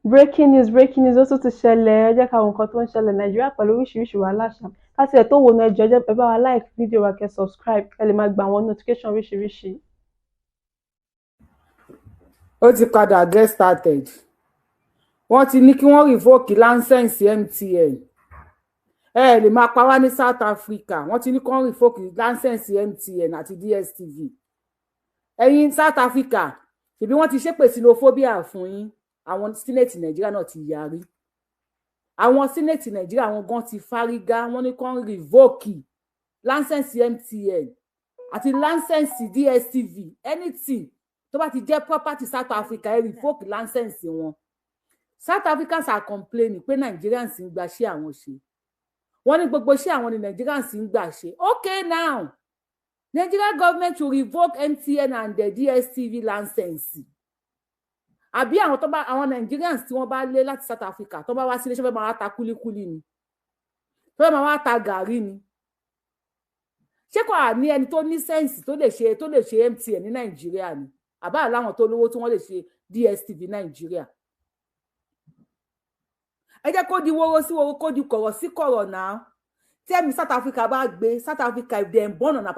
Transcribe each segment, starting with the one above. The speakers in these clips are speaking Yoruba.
Breaking news also ti ṣẹlẹ̀ ẹ jẹ́ ká wo nǹkan tó ń ṣẹlẹ̀ Nàìjíríà pẹ̀lú oríṣiríṣi wàhálà ṣá ká tiẹ̀ tó wo náà ẹ jọ̀ọ́ ẹ bá wa like fídíò wa kẹ́ subscribe ẹ lè máa gba àwọn notification oríṣiríṣi. Ó ti padà get started wọ́n ti ní kí wọ́n revoke license MTN ẹ lè máa pa wá ní South Africa wọ́n ti ní kí wọ́n revoke license MTN àti DSTV ẹ̀yin South Africa ṣebí wọ́n ti ṣépè xenophobia fún yín àwọn senate Nàìjíríà náà ti yarí àwọn senate Nàìjíríà àwọn gan ti fárígá wọ́n ní kí wọ́n revoke license MTN àti license DSTV anything tó bá ti jẹ́ property South Africa ẹ revoke license wọn. South Africans are complaining pé Nigerians ń gba ṣé àwọn ṣe wọ́n ní gbogbo ṣé àwọn ní Nigerians ń gbà ṣe okay now Nigeria government to revoke MTN and the DSTV license àbí àwọn tó bá àwọn Nigerians tí wọ́n bá lé láti South Africa tó bá wá sílé ṣé fẹ́ máa wá ta kúlíkúlí ni tó fẹ́ máa wá ta gàrí ni ṣé kò ní ẹni tó ní sense tó lè ṣe MTN ní Nàìjíríà ni àbá láwọn tó lówó tí wọ́n lè ṣe DSTV Nàìjíríà ẹ jẹ́ kó di wóró sí wóró kó di kọ̀rọ̀ sí kọ̀rọ̀ náà tẹ́mi South Africa bá gbé South Africa if dem born on a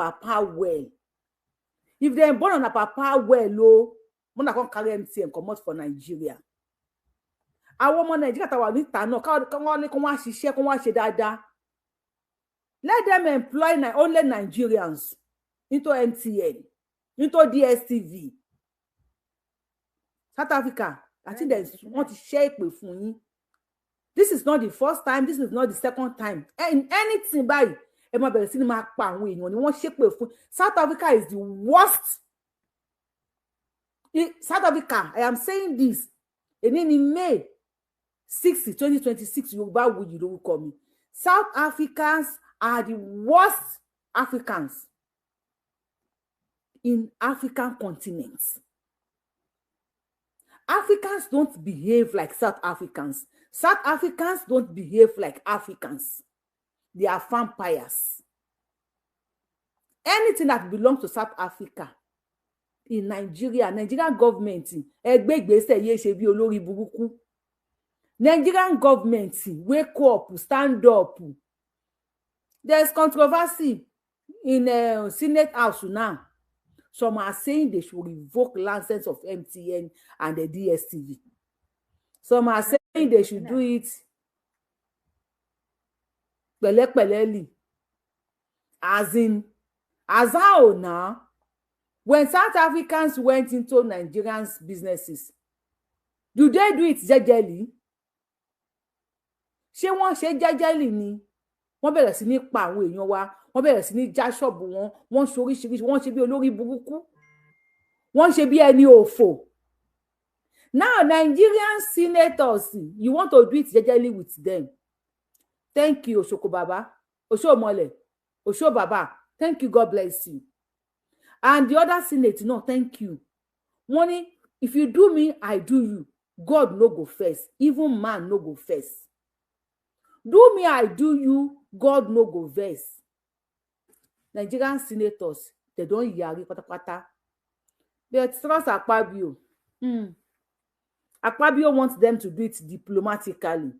papa well o mo na kon carry MTN comot for Nigeria àwọn ọmọ Nigeria tá wà níta náà káwọn ní kó wá ṣiṣẹ́ kó wá ṣe dáadáa let them employ only Nigerians into MTN into DSTV South Africa I think wọ́n ti ṣe ìpè fún yín. This is not the first time. This is not the second time. And anything by ẹ máa bẹ̀rẹ̀ sí ni máa pa àwọn èèyàn ni wọ́n ṣépè fún. South Africa is the worst. South Africa, I am saying this. Èní ni May 6, 2026, Yorùbáwùyí lórúkọ mi. South Africans are the worst Africans in African continent. Africans don't behave like South Africans. South Africans don't behave like Africans. They are vampires. Anything that belongs to South Africa in Nigerian government, ẹgbẹ́ ìgbésẹ̀ yé ṣe bí olórí burúkú. Nigerian government, wake up, stand up. There's controversy in Senate House now. Some are saying they should revoke license of MTN and the DSTV. Some are saying they should do it pẹ̀lẹ́pẹ̀lẹ́lì. As how now, when South Africans went into Nigerians' businesses, do they do it jẹ́jẹ́lì? Ṣé wọ́n ṣe jẹ́jẹ́lì ni? Wọ́n bẹ̀rẹ̀ sí ní pa àwọn èèyàn wa, wọ́n bẹ̀rẹ̀ sí ní já ṣọ́ọ̀bù wọn, wọ́n ṣe oríṣiríṣi, wọ́n ṣe bí olórí burúkú, wọ́n ṣe bí ẹni òfò. Now, Nigerian senators, you want to do it jejely with them. Thank you, Oshoko Baba, Osho Mole, Osho Baba. Thank you, God bless you. And the other senate, no, thank you. Money, if you do me, I do you. God no go first. Even man no go first. Do me, I do you. God no go first. Nigerian senators, they don't yari pata. But trust Akpabio. Akpabio wants them to do it diplomatically.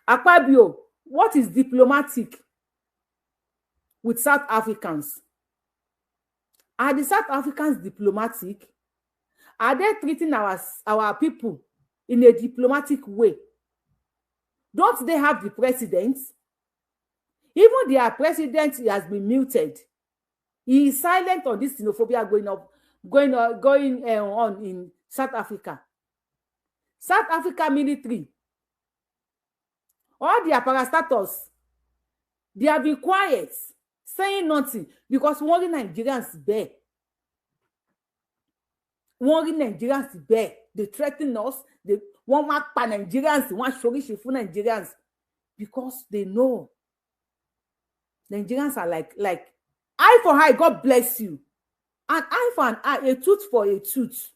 Akpabio, what is diplomatic with South Africans? Are the South Africans diplomatic? Are they treating our people in a diplomatic way? Don't they have the president? Even their president has been muted. He is silent on this xenophobia going on in South Africa. South Africa military, all their parastatals, they have been quiet, saying nothing, because one Nigerians bear. One Nigerians bear. They threaten us. They want Nigerians, want shorishi for Nigerians, because they know Nigerians are like eye for eye, God bless you. An eye for an eye, a tooth for a tooth.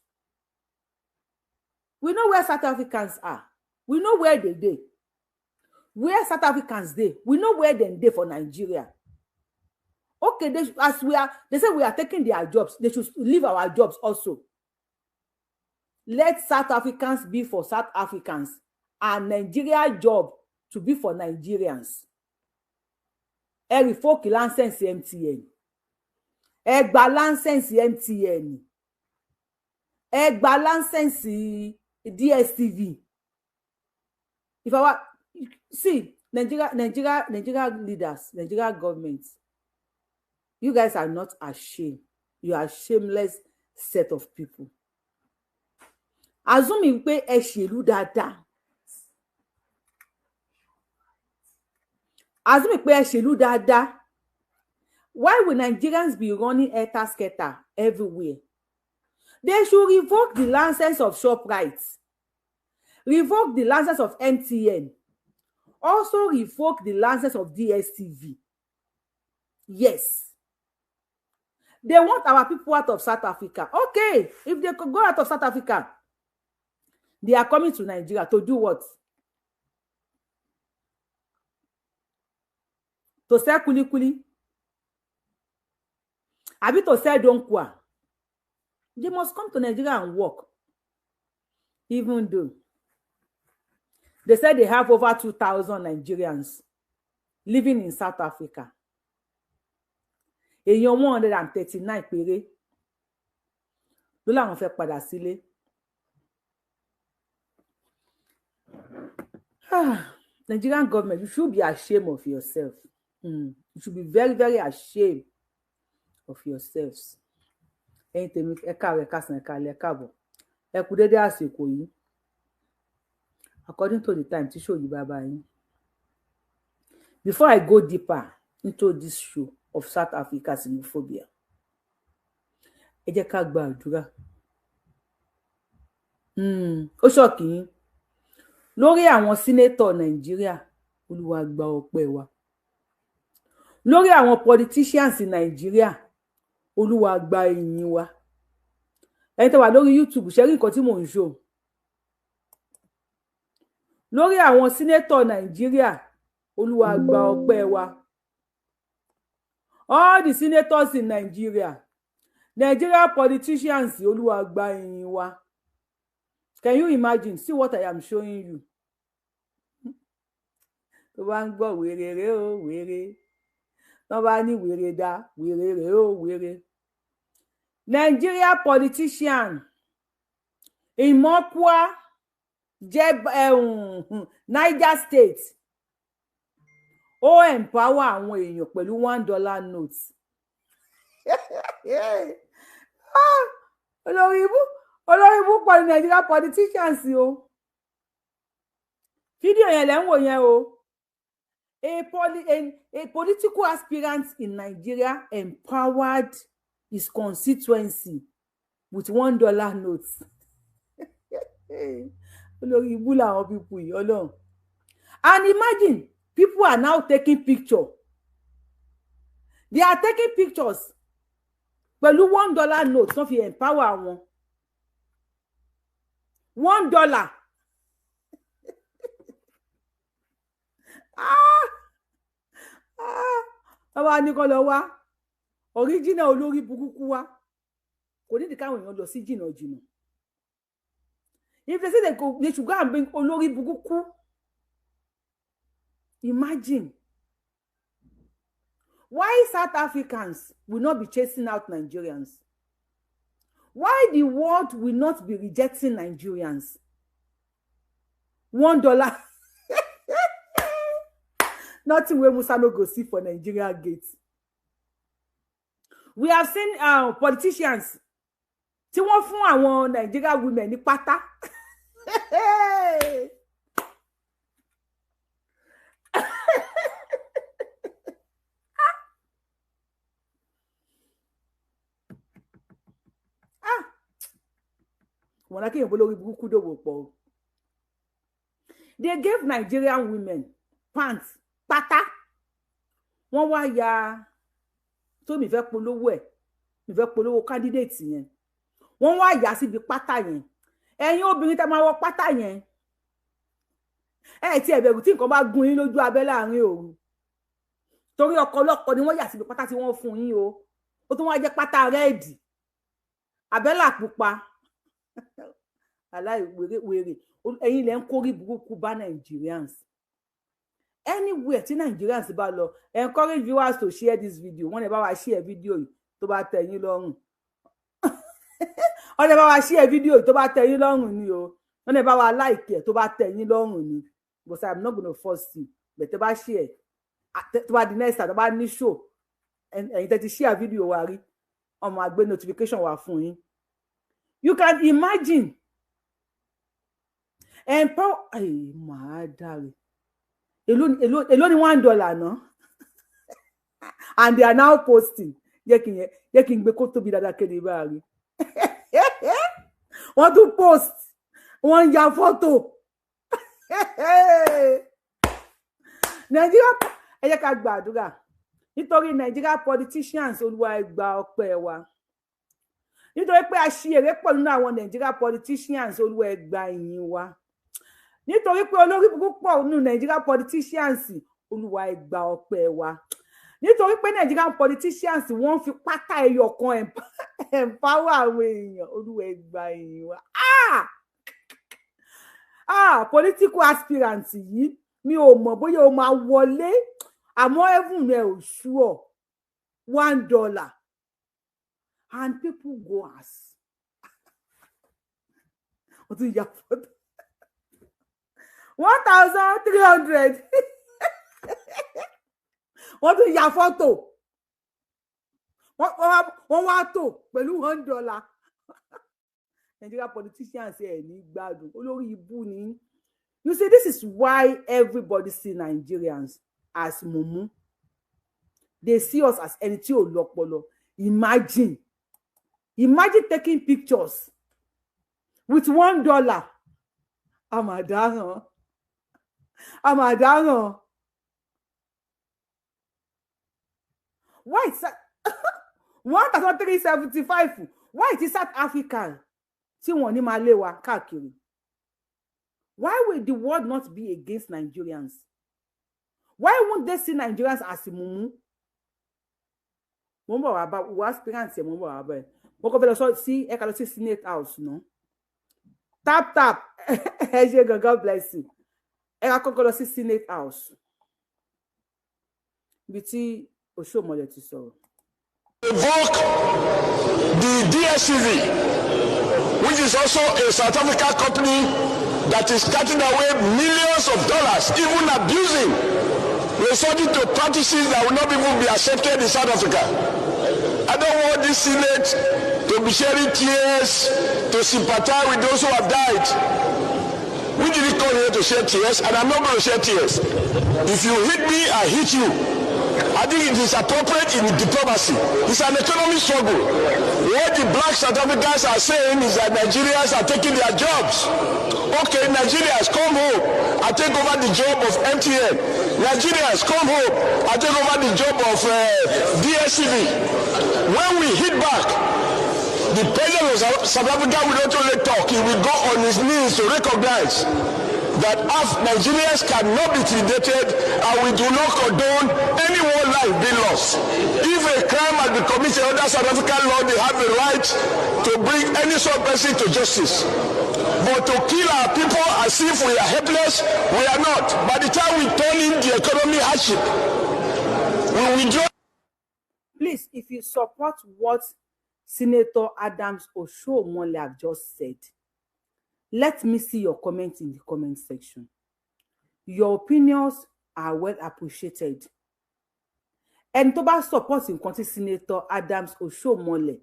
We know where South Africans are. We know where they dey. Where South Africans dey. We know where they dey for Nigeria. Okay, they say we are taking their jobs. They should leave our jobs also. Let South Africans be for South Africans and Nigeria job to be for Nigerians. Ẹ revoke license MTN. Ẹ gba license MTN. Ẹ gba license DSTV. If I were, see, Nigeria leaders, Nigeria government, you guys are not ashamed. You are a shameless set of people. Assuming pé ẹ ṣèlú dáadáa. Assuming pé ẹ ṣèlú dáadáa. Why will Nigerians be running helter-skelter everywhere? They should revoke the license of ShopRite. Revoke the license of MTN. Also revoke the license of DSTV. Yes. They want our people out of South Africa. Okay, if they could go out of South Africa, they are coming to Nigeria to do what? To sell kuli-kuli? Abi to sell donkwa? They must come to Nigeria and work. Even though they said they have over 2,000 Nigerians living in South Africa. Èèyàn 139 péré ló làwọn fẹ́ padà sílé. Nigerian government, you should be ashamed of yourself. You should be very, very ashamed of yourselves. Ẹ̀yin tèmi, ẹ káàárọ̀, ẹ káàsán, ẹ káalẹ́, ẹ káàbọ̀. Ẹ kú dédé àsìkò yìí. According to the time tí show yìí bá bá yín. Before I go deeper into this show of South Africa xenophobia, ẹ jẹ́ ká gba àdúrà. Ó ṣọ́ọ̀kì yín. Lórí àwọn sínétọ̀ Nàìjíríà, Olúwa gba ọpẹ́ wa. Lórí àwọn politicians Nàìjíríà, Olúwa gba ìyìn wa. Ẹ̀yin tó wà lórí YouTube, ṣé rí nǹkan tí mò ń show. Lórí àwọn sínétọ̀ Nàìjíríà, Olúwa gba ọpẹ́ wa. All the senators in Nigeria, Nigeria politicians, Olúwa gba ìyìn wa. Can you imagine? See what I am showing you. Tó bá ń gbọ́ wèrè rè ó wèrè. Tó bá ní wèrè dá wèrè rè ó wèrè. Nigeria politician in Mokwa, Niger State. Ó empower àwọn èèyàn pẹ̀lú $1 notes. Olórí ibú pọ̀ ní Nigeria politicians o. Fídíò yẹn lẹ́ ń wò yẹn o. A political aspirant in Nigeria empowered his constituency with $1 notes. Olórí ibú làwọn people yìí, Ọlọ́run. And imagine, people are now taking picture. They are taking pictures. Pẹ̀lú $1 notes, wọ́n fi empower wọn. $1. Bàbá ní kó lọ wá. Original olórí burúkú wá. Kò ní káwọn èèyàn lọ sí jìnnà. If they say they should go and bring olórí burúkú. Imagine. Why South Africans will not be chasing out Nigerians? Why the world will not be rejecting Nigerians? $1. Nothing wey Musa no go see for Nigeria gate. We have seen politicians tí wọ́n fún àwọn Nigeria women ní pátá. Wọ́n lákì yẹn lórí burúkú dòwò pọ̀. They gave Nigerian women pants, pátá. Wọ́n wá ya tó mi fẹ́ polówó ẹ̀, mi fẹ́ polówó candidate yẹn. Wọ́n wá ya síbi pátá yẹn. Ẹ̀yin obìnrin tẹ́ máa wọ pátá yẹn. Ẹ ti ẹ bẹ̀rù tí nǹkan bá gún yín lójú abẹ́ láàrin òru. Torí ọkọ lọ́kọ ni wọ́n yà síbi pátá tí wọ́n fún yín o. Ó tún wá jẹ́ pátá rẹ́ẹ̀dì. Àbẹ́là pupa. aláìwèrè ẹ̀yin lẹ ń kórí burúkú bá Nigerians anywhere tí Nigerians bá lọ encourage viewers to share this video wọ́n lè bá wa share video yìí tó bá tẹ́ yín lọ́rùn wọ́n lè bá wa share video yìí tó bá tẹ́ yín lọ́rùn ni o wọ́n lè bá wa like ẹ̀ tó bá tẹ́ yín lọ́rùn ni but I'm not gonna force you but tẹ́ bá share tó bá di next time tó bá ní show ẹ̀yin tẹ́ ti share video wa rí ọmọ àgbẹ̀ notification wà fún yín you can imagine empower máa dáre èló ni $1 ná and they are now posting jẹ́ kí n gbé kó tóbi dáadáa kéde bá rí wọ́n tún post wọ́n ń ya fọ́tò Nàìjíríà ẹ jẹ́ ká gbàdúrà nítorí Nigeria politicians Olúwa ẹ gbà ọpẹ́ wa nítorí pé a ṣe èrè pọ̀ nínú àwọn Nigeria politicians Olúwa ẹ gbà ìyìn wa nítorí pé olórí púpọ̀ nínú Nigeria politicians Olúwa ẹ gbà ọpẹ́ wa nítorí pé Nigerian politicians wọ́n fi pátá ẹyọ kan empower àwọn èèyàn Olúwa ẹ gbà ìyìn wa political aspirant yìí mi ò mọ̀ bóyá o máa wọlé àmọ́ heaven rẹ̀ ò sure $1 and people go ask o tún ya photo 1,300 wọ́n tún ya fọ́tò wọ́n wá tò pẹ̀lú $1 Nigeria politicians ẹ̀ ní gbádùn olórí ibú ni you see this is why everybody see Nigerians as mumu they see us as ẹni tí ò lọ́pọlọ imagine taking pictures with $1 àmàdáràn why is that 1,375 why is South African tí wọ́n ní máa lé wa káàkiri why will the world not be against Nigerians why won't they see Nigerians as mumu mo ń bọ̀ wá bá wá aspirant mo ń bọ̀ wá bá ẹ mo kọ́ fẹ́ lọ sí ẹ̀ka lọ sí Senate House no tap ẹ ṣe gan God bless you ẹ̀ka kọ́kọ́ lọ sí Senate House ibi tí Oṣomole ti sọ̀rọ̀. Evoke the DSTV, which is also a South African company that is cutting away millions of dollars, even abusing, resorting to practices that will not even be accepted in South Africa. I don't want this Senate to be shedding tears, to sympathize with those who have died. We didn't come here to shed tears, and I'm not going to shed tears. If you hit me, I hit you. I think it is appropriate in diplomacy. It's an economic struggle. What the black South Africans are saying is that Nigerians are taking their jobs. Okay, Nigerians, come home. I take over the job of MTN. Nigerians, come home. I take over the job of DSTV. When we hit back, the president of South Africa will not only talk, he will go on his knees to recognize that Nigerians cannot be intimidated, and we do not condone anyone's life being lost. If a crime has been committed under South African law, they have the right to bring any sort of person to justice. But to kill our people as if we are helpless, we are not. By the time we turn in the economy hardship, we withdraw. Please, if you support what Senator Adams Oshomole have just said, let me see your comments in the comment section. Your opinions are well appreciated. And to bá support nǹkan tí Senator Adams Oshomole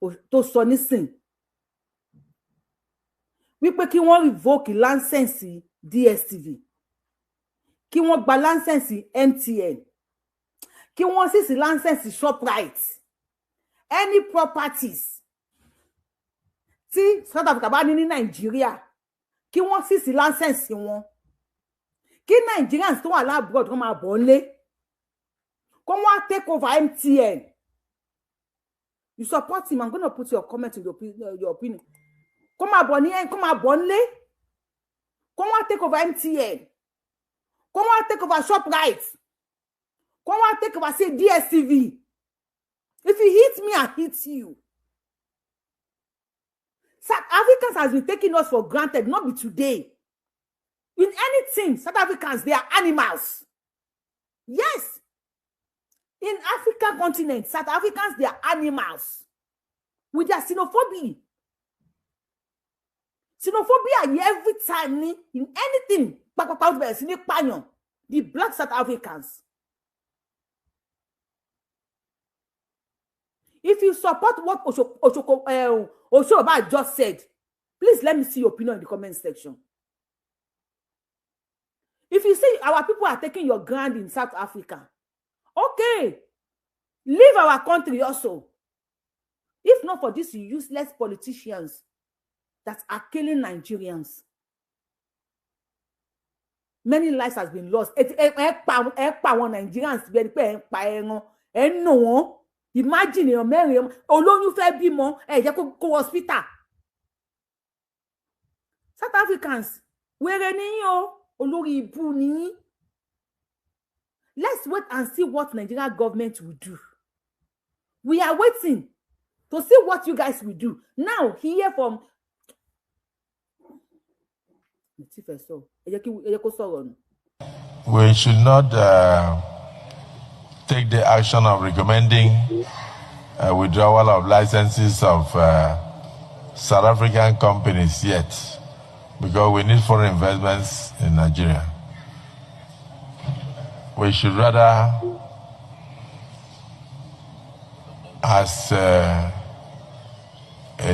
tó sọ nísìn wípé kí wọ́n revoke license DSTV, kí wọ́n gba license MTN, kí wọ́n sì license Shoprite, any properties tí South Africa bá ní Nàìjíríà kí wọ́n sì license wọn, kí Nigerians tó wà labroad kó máa bọ̀ nílé, kó wọ́n take over MTN. You support him. I'm going to put your comment in your opinion. Kó máa bọ̀ nílé, kó wọ́n take over MTN, kó wọ́n take over Shoprite, kó wọ́n take over say DSTV. If you hit me, I hit you. South Africans has been taking us for granted, not be today. In anything, South Africans, they are animals. Yes. In African continent, South Africans, they are animals. With their xenophobia. Xenophobia every time in anything. The black South Africans. If you support what Oshoba just said, please let me see your opinion in the comment section. If you see our people are taking your ground in South Africa, okay, leave our country also. If not for these useless politicians that are killing Nigerians, many lives has been lost. Nigerians imagine your mẹ́rin olóyún fẹ́ bímọ jẹ́ kó hospital. South Africans, wèrè nìyí o, olórí ibu nìyí. Let's wait and see what Nigeria government will do. We are waiting to see what you guys will do. Now, hear from we should not take the action of recommending withdrawal of licenses of South African companies yet, because we need foreign investments in Nigeria. We should rather, as a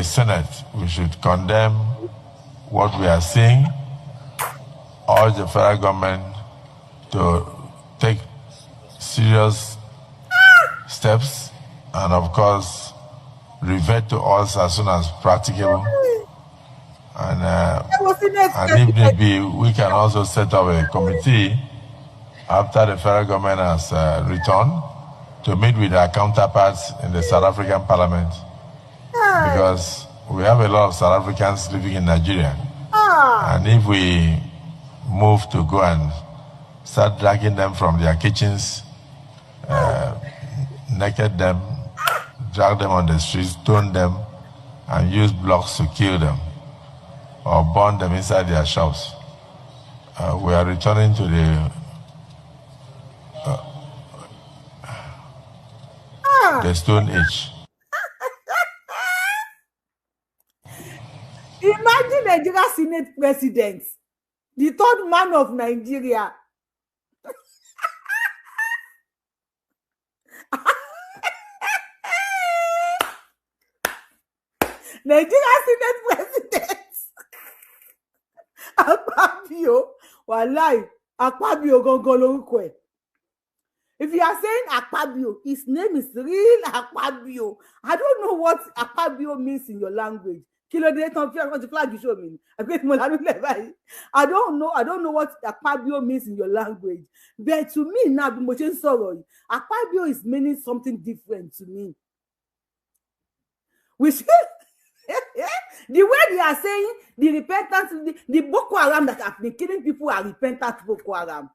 Senate, we should condemn what we are seeing, urge the federal government to take serious steps, and of course, revert to us as soon as practicable. And if need be, we can also set up a committee after the federal government has returned to meet with our counterparts in the South African Parliament, because we have a lot of South Africans living in Nigeria. And if we move to go and start dragging them from their kitchens, naked them, drag them on the streets, stone them, and use blocks to kill them, or burn them inside their shops, we are returning to the Stone Age. Imagine Nigeria Senate President, the third man of Nigeria. Nigeria Senate President. Akpabio. Walai. Akpabio gongo lorúkọ ẹ̀. If you are saying Akpabio, his name is real Akpabio. I don't know what Akpabio means in your language. I don't know what Akpabio means in your language. But to me now, Akpabio is meaning something different to me. Which the way they are saying the repentant, the Boko Haram that have been killing people are repentant Boko Haram.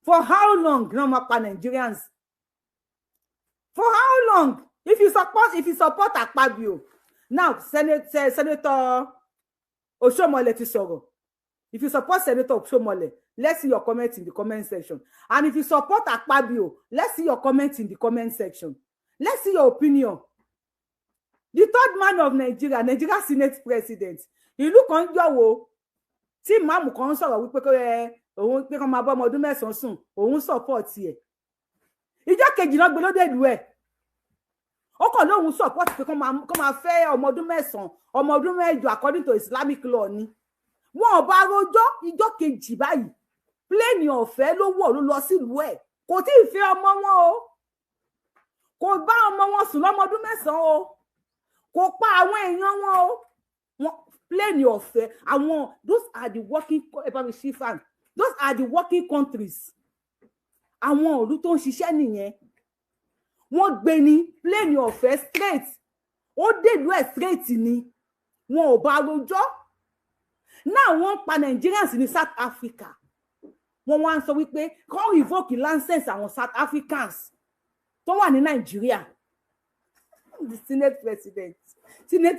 For how long, Nigerians? For how long? If you support Akpabio, now Senator Oshomole Tisoro, if you support Senator Oshomole, let's see your comments in the comment section. And if you support Akpabio, let's see your comments in the comment section. Let's see your opinion. The third man of Nigeria, Nigeria Senate President, you look on your wo. See, Mamu Konsoro, we pé kó máa bọ́ ọmọ ọdún mẹ́sàn-án sùn, òun support ẹ̀. Ìjọ́ kejì náà gbélódé ìlú ẹ̀. Ó kàn lóhun support pé kó máa fẹ́ ọmọ ọdún mẹ́sàn-án, ọmọ ọdún mẹ́jọ according to Islamic law ni. Wọ́n ò bá rojọ́ ìjọ́ kejì báyìí. Pléènì ọ̀fẹ́ ló wọ̀ ló lọ sílùú ẹ̀. Kò tí ì fẹ́ ọmọ wọn o. Kò bá ọmọ wọn sùn lọ́mọ ọdún mẹ́sàn-án o. Kò pa àwọn èèyàn wọn o. Pléènì ọ̀fẹ́. Àwọn those are the working fans. Those are the working countries. Àwọn òlú tó ń ṣiṣẹ́ nìyẹn. Wọ́n gbé ní pléènì ọ̀fẹ́ straight. Ó dèlú ẹ̀ straight ni. Wọn ò bá rojọ́. Now wọ́n pa Nigerians ní South Africa. Wọ́n wá ń sọ wípé kó revoke license àwọn South Africans tó wà ní Nigeria. The Senate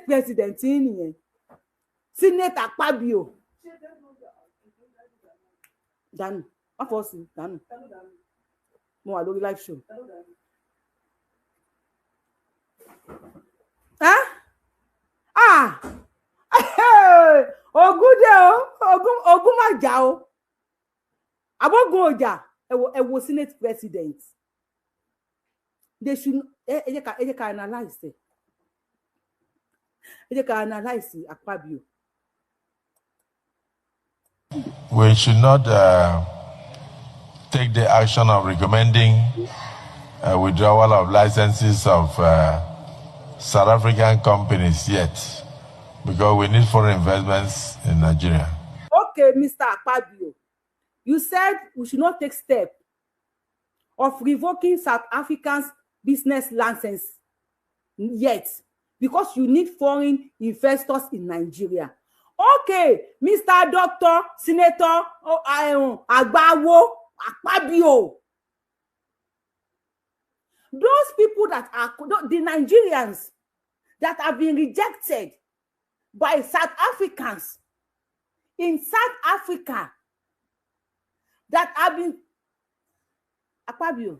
President nìyẹn. Senator Akpabio. Dànù. Má fọ́ sí dànù. Mo wà lórí live show. Ògúndé o, Ògún má jà o. Abogun ọjà, ẹ wo Senate president. They should ẹ jẹ́ ká analyze. Ẹ jẹ́ ká analyze Akpabio. We should not take the action of recommending withdrawal of licenses of South African companies yet, because we need foreign investments in Nigeria. Okay, Mr. Akpabio, you said we should not take step of revoking South Africans' business license yet, because you need foreign investors in Nigeria. Okay, Mr. Doctor, Senator Agbawo Akpabio. Those people that are the Nigerians that have been rejected by South Africans in South Africa that have been Akpabio.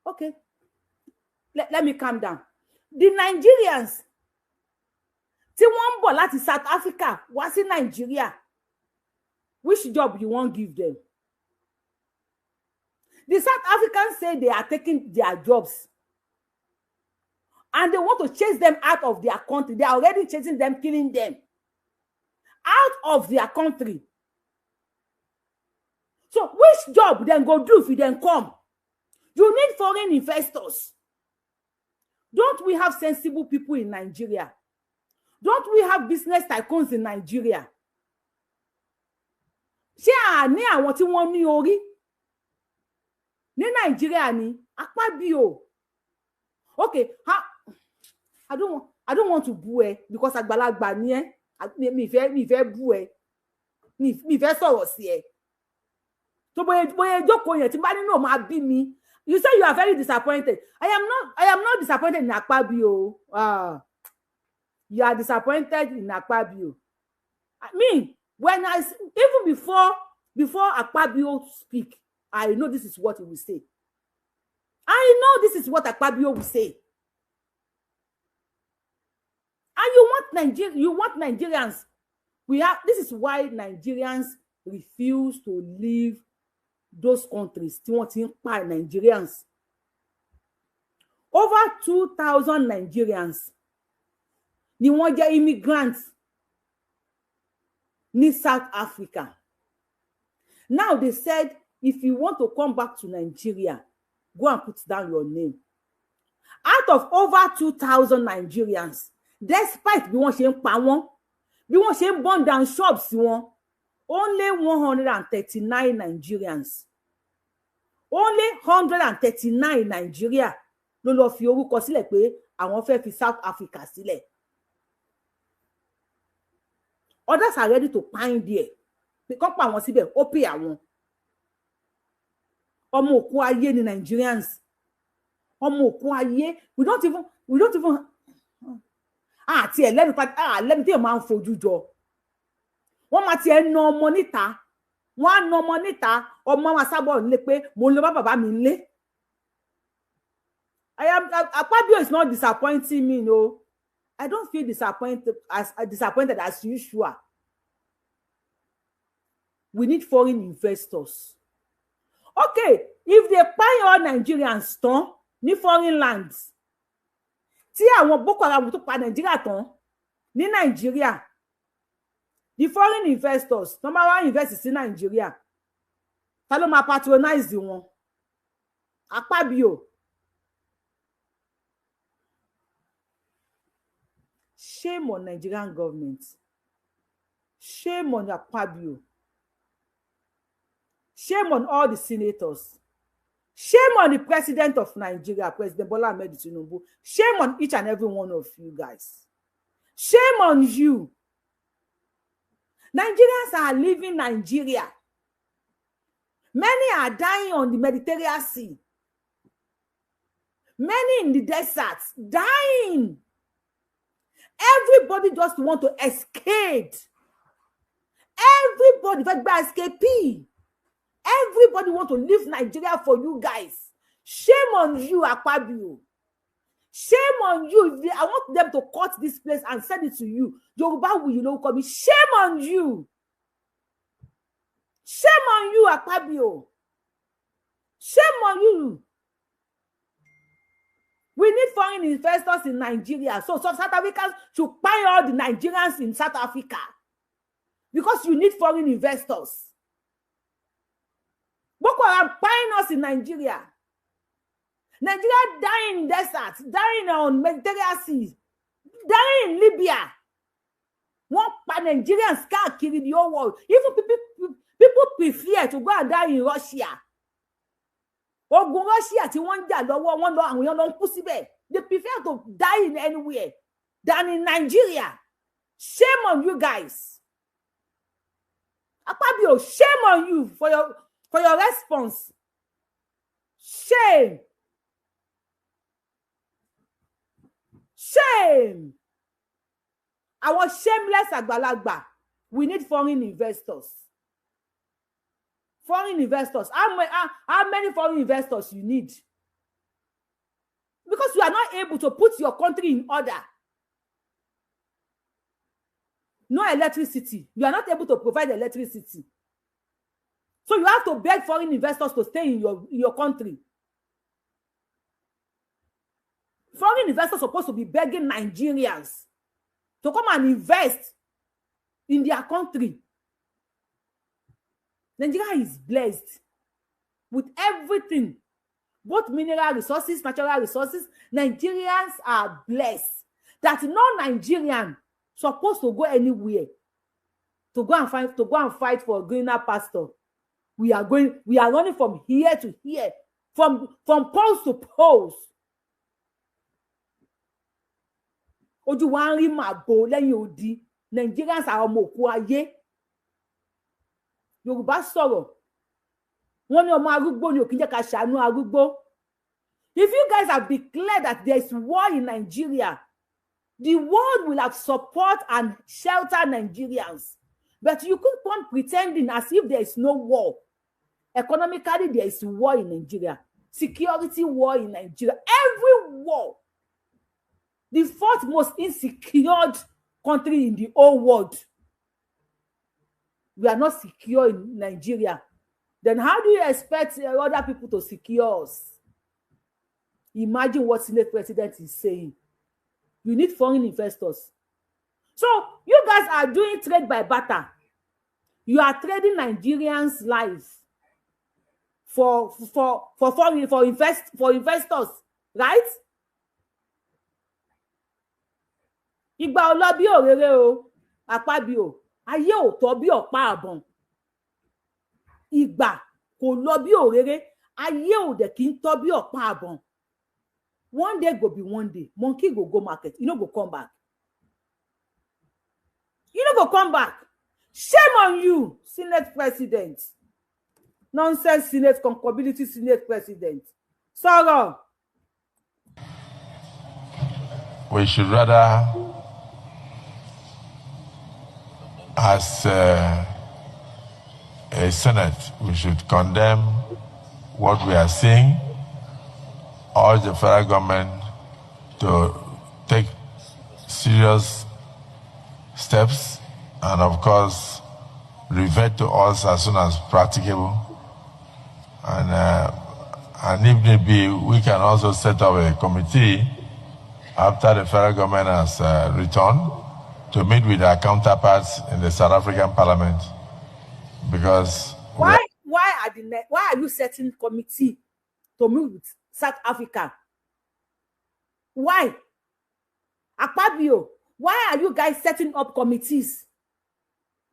Okay, let me calm down. The Nigerians tí wọ́n ń bọ̀ láti South Africa wá sí Nigeria, which job you won't give them? The South Africans say they are taking their jobs and they want to chase them out of their country. They are already chasing them, killing them out of their country. So which job then go do if you then come? You need foreign investors. Don't we have sensible people in Nigeria? Don't we have business tycoons in Nigeria? Ṣé a ní àwọn tí wọ́n ní orí ní Nigeria ni? Akpabio. Okay, I don't want to boo ẹ because àgbàlagbà ni ẹ. Mi fẹ́ bú ẹ. Mi fẹ́ sọ̀rọ̀ sí ẹ. So boye jókòó yẹn tí bá ní no máa bí mi. You say you are very disappointed. I am not disappointed in Akpabio. You are disappointed in Akpabio. I mean, even before Akpabio speak, I know this is what he will say. I know this is what Akpabio will say. And you want Nigerians. This is why Nigerians refuse to leave those countries. Tí wọ́n ti ń pa Nigerians. Over 2,000 Nigerians ni wọ́n jẹ́ immigrants ní South Africa. Now they said, if you want to come back to Nigeria, go and put down your name. Out of over 2,000 Nigerians, despite bí wọ́n ṣe ń pa wọ́n, bí wọ́n ṣe ń burn down shops wọn, only 139 Nigerians. Only 139 Nigeria ló lọ fi orúkọ sílẹ̀ pé àwọn fẹ́ fi South Africa sílẹ̀. Others are ready to pine there. Kán pa àwọn síbẹ̀, ó pay àwọn. Ọmọ òkú ayé ni Nigerians. Ọmọ òkú ayé. We don't even ti ẹ̀ lẹ́nu tí ẹ̀ máa ń fojú jọ. Wọ́n máa ti ẹ̀ na ọmọ níta. Wọ́n á na ọmọ níta. Ọmọ máa sábọ̀ nílé pé mo lọ bá bàbá mi nílé. Akpabio is not disappointing me, no. I don't feel disappointed as usual. We need foreign investors. Okay, if they buy all Nigerians tán ní foreign lands, tí àwọn Boko Haram tó pa Nigeria tán ní Nigeria, the foreign investors tó máa wá invest sí Nigeria, ta ló máa patronize wọn? Akpabio. Shame on Nigerian government. Shame on Akpabio. Shame on all the senators. Shame on the president of Nigeria, President Bola Ahmed Tinubu. Shame on each and every one of you guys. Shame on you. Nigerians are leaving Nigeria. Many are dying on the Mediterranean Sea. Many in the deserts, dying. Everybody just want to escape. Everybody escape. Everybody want to leave Nigeria for you guys. Shame on you, Akpabio. Shame on you. I want them to cut this place and send it to you. Yoruba will call me. Shame on you. Shame on you, Akpabio. Shame on you. We need foreign investors in Nigeria. So South Africans should buy all the Nigerians in South Africa. Because you need foreign investors. Boko Haram buying us in Nigeria. Nigeria dying in deserts, dying on Mediterranean Sea, dying in Libya. One Nigerians can't kill the whole world. Even people prefer to go and die in Russia. Ogun Russia ti wọ́n jà lọ́wọ́ wọn lọ àwọn èèyàn lọ ń kú síbẹ̀. They prefer to die in anywhere than in Nigeria. Shame on you guys. Akpabio, shame on you for your response. Shame. Shame. Our shameless àgbàlagbà. We need foreign investors. Foreign investors. How many foreign investors you need? Because you are not able to put your country in order. No electricity. You are not able to provide electricity. So you have to beg foreign investors to stay in your country. Foreign investors are supposed to be begging Nigerians to come and invest in their country. Nigeria is blessed with everything, both mineral resources, natural resources. Nigerians are blessed that no Nigerian supposed to go anywhere to go and fight for a greener pasture. We are running from here to here, from poles to poles. Ojú wa ń rí màbo lẹ́yìn odi. Nigerians are ọmọ òkú ayé. Yorùbá sọ̀rọ̀. Wọ́n ní ọmọ arúgbó ni ò kí ń jẹ́ ká ṣàánú arúgbó. If you guys have declared that there is war in Nigeria, the world will have support and shelter Nigerians. But you keep on pretending as if there is no war. Economically, there is war in Nigeria. Security war in Nigeria. Every war. The fourth most insecure country in the whole world. We are not secure in Nigeria. Then how do you expect other people to secure us? Imagine what Senate President is saying. You need foreign investors. So you guys are doing trade by barter. You are trading Nigerians' life for investors, right? Ìgbà ò lọ bí òréré o, Akpabio. Ayé ò tọ́ bí ọ̀pá àbọ̀n. Ìgbà kò lọ bí òréré. Ayé ò dẹ̀ kí ń tọ́ bí ọ̀pá àbọ̀n. One day go be one day. Monkey go market. You no go come back. You no go come back. Shame on you, Senate President. Nonsense Senate, concubinity Senate President. Sorrow. We should rather, as a Senate, we should condemn what we are seeing, urge the federal government to take serious steps and, of course, revert to us as soon as practicable. And if need be, we can also set up a committee after the federal government has returned to meet with our counterparts in the South African Parliament, because why are you setting committee to meet with South Africa? Why? Akpabio, why are you guys setting up committees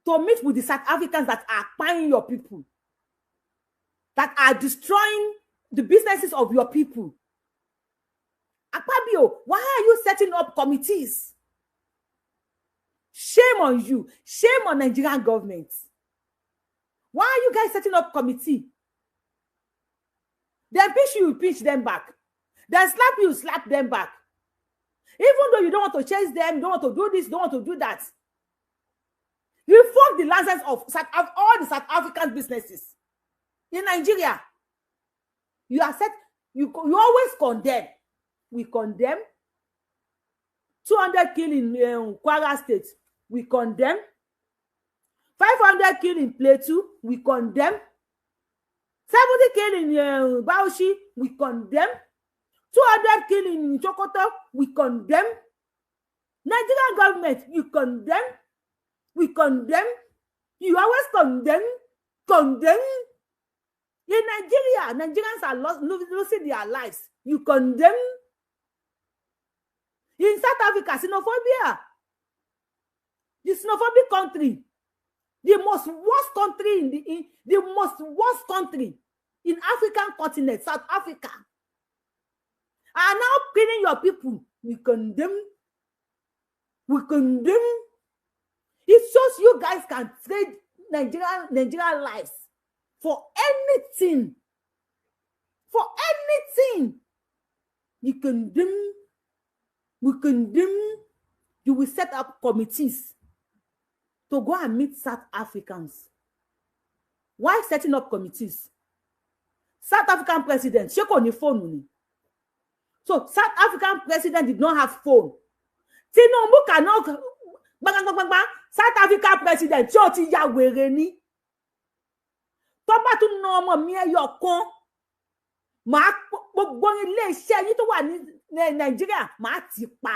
to meet with the South Africans that are buying your people, that are destroying the businesses of your people? Akpabio, why are you setting up committees? Shame on you. Shame on Nigerian government. Why are you guys setting up committee? Then pinch you, pinch them back. Then slap you, slap them back. Even though you don't want to chase them, don't want to do this, don't want to do that. Revoke the license of all the South African businesses in Nigeria. You always condemn. We condemn 200 kill in Kwara State. We condemn 500 kill in Plateau. We condemn 70 kill in Bauchi. We condemn 200 kill in Sokoto. We condemn. Nigerian government, you condemn. We condemn. You always condemn. In Nigeria, Nigerians are losing their lives. You condemn. In South Africa, xenophobia. The xenophobic country, the most worst country in African continent, South Africa, are now killing your people. We condemn. It shows you guys can trade Nigerian lives for anything. You condemn. We condemn. You will set up committees to go and meet South Africans. Why setting up committees? South African president, check on your phone. So South African president did not have phone. Tinubu cannot. South African president, Choti ya wèrè ni. Tó bá tún ná ọmọ mi ẹyọ kan, màá gbogbo ilé iṣẹ́ yín tó wà ní Nàìjíríà, màá ti pa.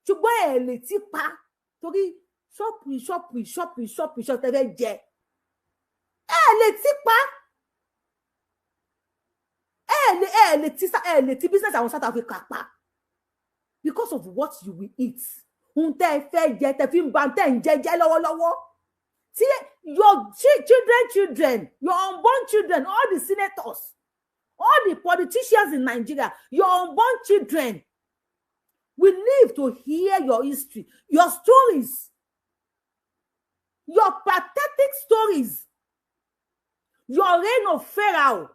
Ṣùgbọ́n ẹ lè ti pa torí ṣọ́ọ̀pù tẹ́fẹ́ jẹ. Ẹ lè ti pa. Ẹ lè ti business àwọn South Africa pa. Because of what you will eat. Your children, your unborn children, all the senators, all the politicians in Nigeria, your unborn children will live to hear your history, your stories, your pathetic stories, your reign of Pharaoh.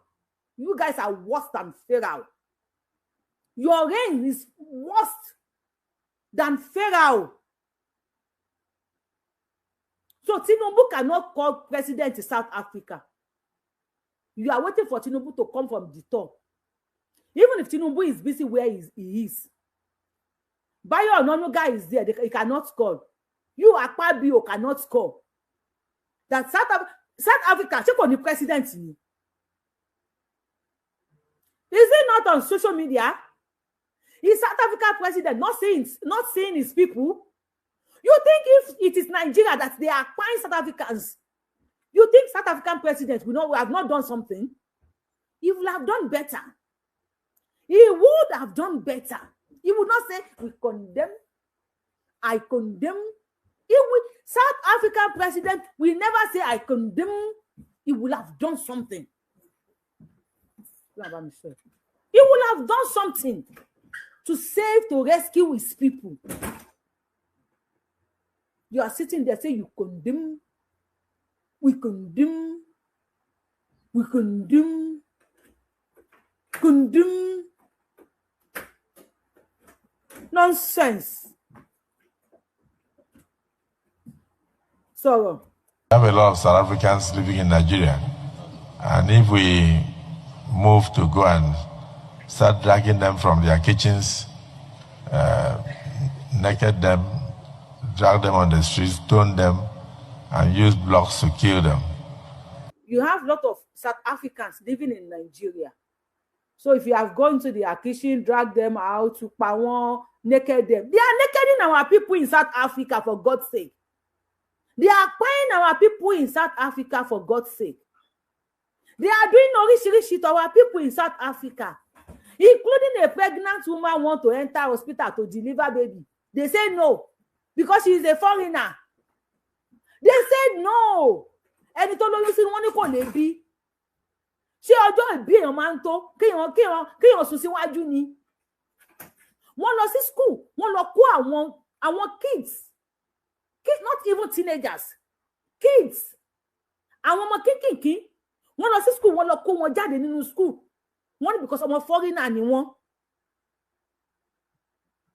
You guys are worse than Pharaoh. Your reign is worse than Pharaoh. So Tinubu cannot call president in South Africa. You are waiting for Tinubu to come from the top. Even if Tinubu is busy where he is. Bayo Ononuga is there. He cannot call. You Akpabio cannot call. That South Africa, check on the president. Is he not on social media? Is South Africa president not seeing his people? You think if it is Nigeria that they are acquiring South Africans, you think South African president will have not done something? He would have done better. He would have done better. He would not say, we condemn, I condemn. South African president will never say, I condemn. He will have done something. He will have done something to save, to rescue his people. You are sitting there saying you condemn, we condemn, we condemn, condemn. Nonsense. So we have a lot of South Africans living in Nigeria, and if we move to go and start dragging them from their kitchens, naked them, drag them on the streets, stone them, and use blocks to kill them. You have a lot of South Africans living in Nigeria. So if you have gone to their kitchen, drag them out, to power, naked them. They are nakeding our people in South Africa, for God's sake. They are paying our people in South Africa, for God's sake. They are doing orishirishi to our people in South Africa, including a pregnant woman want to enter hospital to deliver baby. They say no, because she is a foreigner. They said no. Ẹni tó lóyún sí wọn ní kò lè bí. Ṣé ọjọ́ ìbí èèyàn máa ń tó kéèyàn sùn síwájú ni. Wọ́n lọ sí school, wọ́n lọ kó àwọn kids, not even teenagers, kids. Àwọn ọmọ kékèké, wọ́n lọ sí school, wọ́n lọ kó wọn jáde nínú school. Wọ́n ní because ọmọ foreigner ni wọ́n.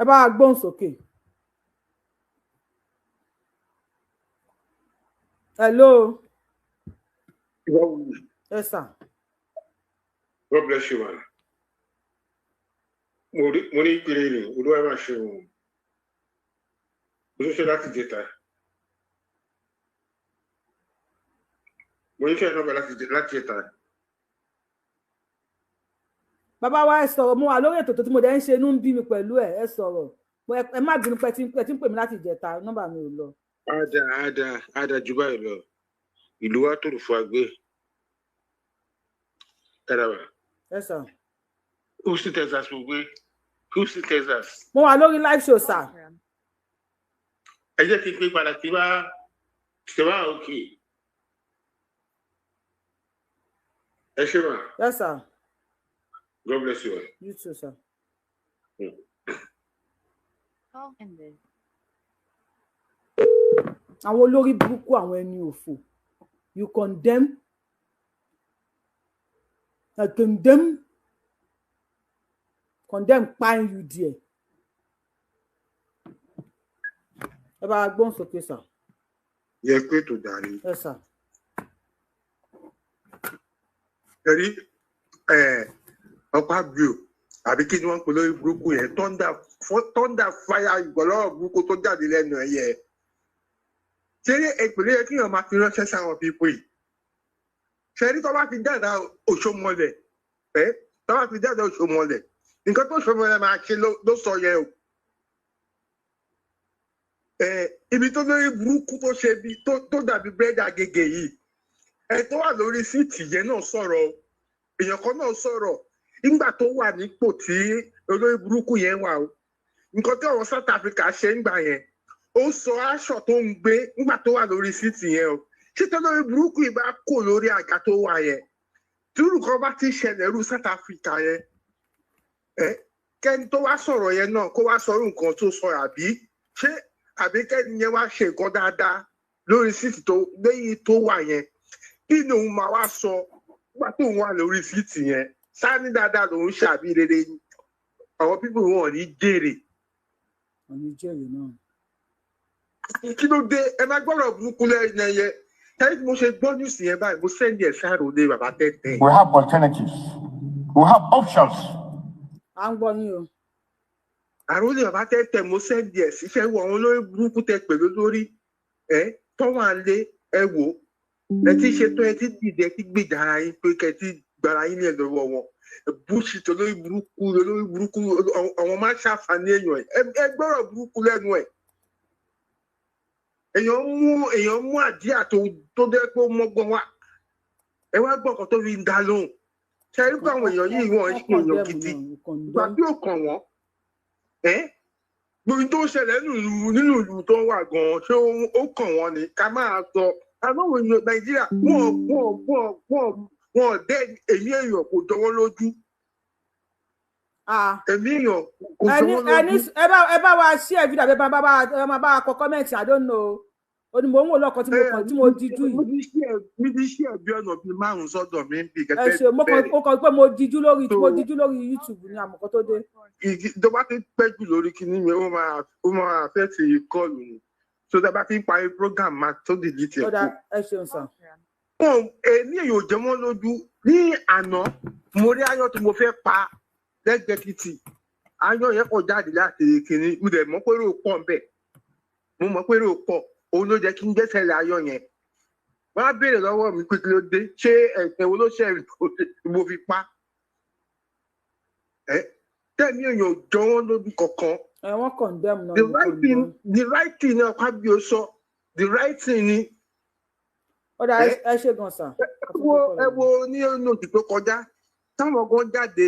ẹ bá wa gbóhùn sókè. Hello. Yes, sir. God bless you, man. Mo ní ìpele ni olúwa máa ṣe òun. Mo tún ṣe láti jẹta. Mo ní ṣe ìnáwó láti jẹta. Bàbá wa ẹ sọ̀rọ̀ mo wà lórí ètò tó tí mo dẹ̀ ń ṣe inú ń bí mi pẹ̀lú ẹ sọ̀rọ̀. Ẹ má bínú pé tí ń pè mí láti jẹta nọ́mbà mi ò lọ. Ada jù báyìí lọ. Ìlú wa tòrò fún agbé. Yes, sir. Houston, Texas, mo gbé. Houston, Texas. Mo wà lórí live show, sir. Ẹ jẹ́ kí n pé padà tí wá òkè. Ẹ ṣé mà. Yes, sir. God bless you. You too, sir. Àwọn olórí burúkú àwọn ẹni òfò. You condemn. I condemn pine you there. Ẹ bá gbọ́n sókè, sir. Yẹ pé tó darí. Yes, sir. Ẹ̀rí ọ̀pá bíò àbí kí ni wọ́n ń pè lórí burúkú yẹn thunder fire ìgbọ̀lọ́rọ̀ burúkú tó jáde lẹ́nu ẹ̀ yẹ. Ṣé ìpínlẹ̀ yẹ kí èèyàn máa fi ránṣẹ́ sáwọn pípọ̀ yìí? Ṣé tó bá fi dáadáa Òṣòmọlẹ̀ tó bá fi dáadáa Òṣòmọlẹ̀ nǹkan tó Òṣòmọlẹ̀ máa ṣe ló sọ yẹn o. Ibi tó lórí burúkú tó ṣe bí tó dàbí búrẹ́dì Agége yìí tó wà lórí síìtì yẹn náà sọ̀rọ̀ èèyàn kan náà sọ̀rọ̀ nígbà tó wà nípò tí olórí burúkú yẹn wà o nǹkan tí àwọn South Africa ṣe ń gbà yẹn ó sọ aṣọ tó ń gbé nígbà tó wà lórí síìtì yẹn o ṣé tó lórí burúkú yìí bá kò lórí àga tó wà yẹn túrù kan bá ti ṣẹlẹ̀ rú South Africa yẹn kẹ́ni tó wá sọ̀rọ̀ yẹn náà kó wá sọ̀rọ̀ nǹkan tó sọ àbí kẹ́ni yẹn wá ṣe nǹkan dáadáa lórí síìtì lẹ́yìn tó wà yẹn kí ni òun máa wá sọ nígbà tó wà lórí síìtì yẹn sáni dáadáa lòun ṣàbí rere àwọn pípọ̀ wọn ò ní jèrè. náà. Kí ló dé ẹ máa gbọ́dọ̀ burúkú lẹ́yìn ẹyẹ táyé tí mo ṣe gbọ́ níùsì yẹn báyìí mo sẹ́ndì ẹ̀ sáà rò lé bàbá tẹ́tẹ́. We have alternatives. We have options. À ń gbọ́ yín o. Àròlé bàbá tẹ́tẹ́ mo sẹ́ndì ẹ̀ síṣẹ́ wọ àwọn olórí burúkú tẹ pẹ̀lú lórí tọ́wọ́n alẹ́ ẹ wò ẹ ti ṣètò ẹ ti dìde ẹ ti gbèjà ara yín pé kẹ ti gbára yín lẹ lọ́wọ́ wọn bùsì tó lórí burúkú àwọn máa ṣàǹfààní èèyàn ẹ gbọ́rọ̀ burúkú lẹ́nu ẹ̀ èèyàn mú àdíà tó dé pé ó mọ́gbọ́n wá ẹ wá gbọ́ ọ̀kan tó fi ń dá lóhùn ṣe é pé àwọn èèyàn yìí wọ́n ṣe èèyàn gidi ìgbà tí ó kàn wọ́n gbogbo tó ń ṣẹlẹ̀ nínú ìlú tó ń wà gan-an ṣé ó kàn wọ́n ni ká máa sọ àwọn èèyàn Nàìjíríà wọ́n dẹ́ èmi èèyàn kò jọ wọ́n lójú èmi èèyàn kò jọ wọ́n lójú. ẹ bá wa ṣí ẹ fídíò àbẹ máa bá wa kọ kọ́mẹ̀ntì I don't know onímọ̀ òun ò lọ́kàn tí mo dijú yìí. mi ti ṣí ẹbí ọ̀nà bíi 5 sọ́dọ̀ mi ń bì gẹ́gẹ́ bẹ́ẹ̀. ẹ ṣe mo kàn pé mo dijú lórí YouTube ní àmọ̀kọ́ tó dé. tó bá ti pẹ́ jù lórí kinní mi ó máa fẹ́ ti kọ́ọ̀lù ni so tẹ́ bá ti ń parí program máa tó dìlítì ẹ̀ kú. ẹ ṣeun sàn. èmi èèyàn ò jẹ mọ́ lójú ní àná mo rí aáyán tí mo fẹ́ pa lẹ́gbẹ̀ẹ́ títì aáyán yẹn kò jáde láti kinní mo dẹ̀ mọ̀ pé èrò pọ̀ ń bẹ̀ mo mọ̀ pé èrò pọ̀ òun ló jẹ́ kí n gbẹ́sẹ̀ lé aáyán yẹn wọ́n á béèrè lọ́wọ́ mi pé kí ló dé ṣé ẹ̀sẹ̀ wo ló ṣe mo fi pa tẹ́mi èèyàn ò jọ wọ́n lójú kankan. Wọ́n condemn náà. The right thing náà ká bí o sọ the right thing ni. Ọ̀dà ẹ ṣe gan sà. Ẹ wo ní oṣù tó kọjá táwọn kan jáde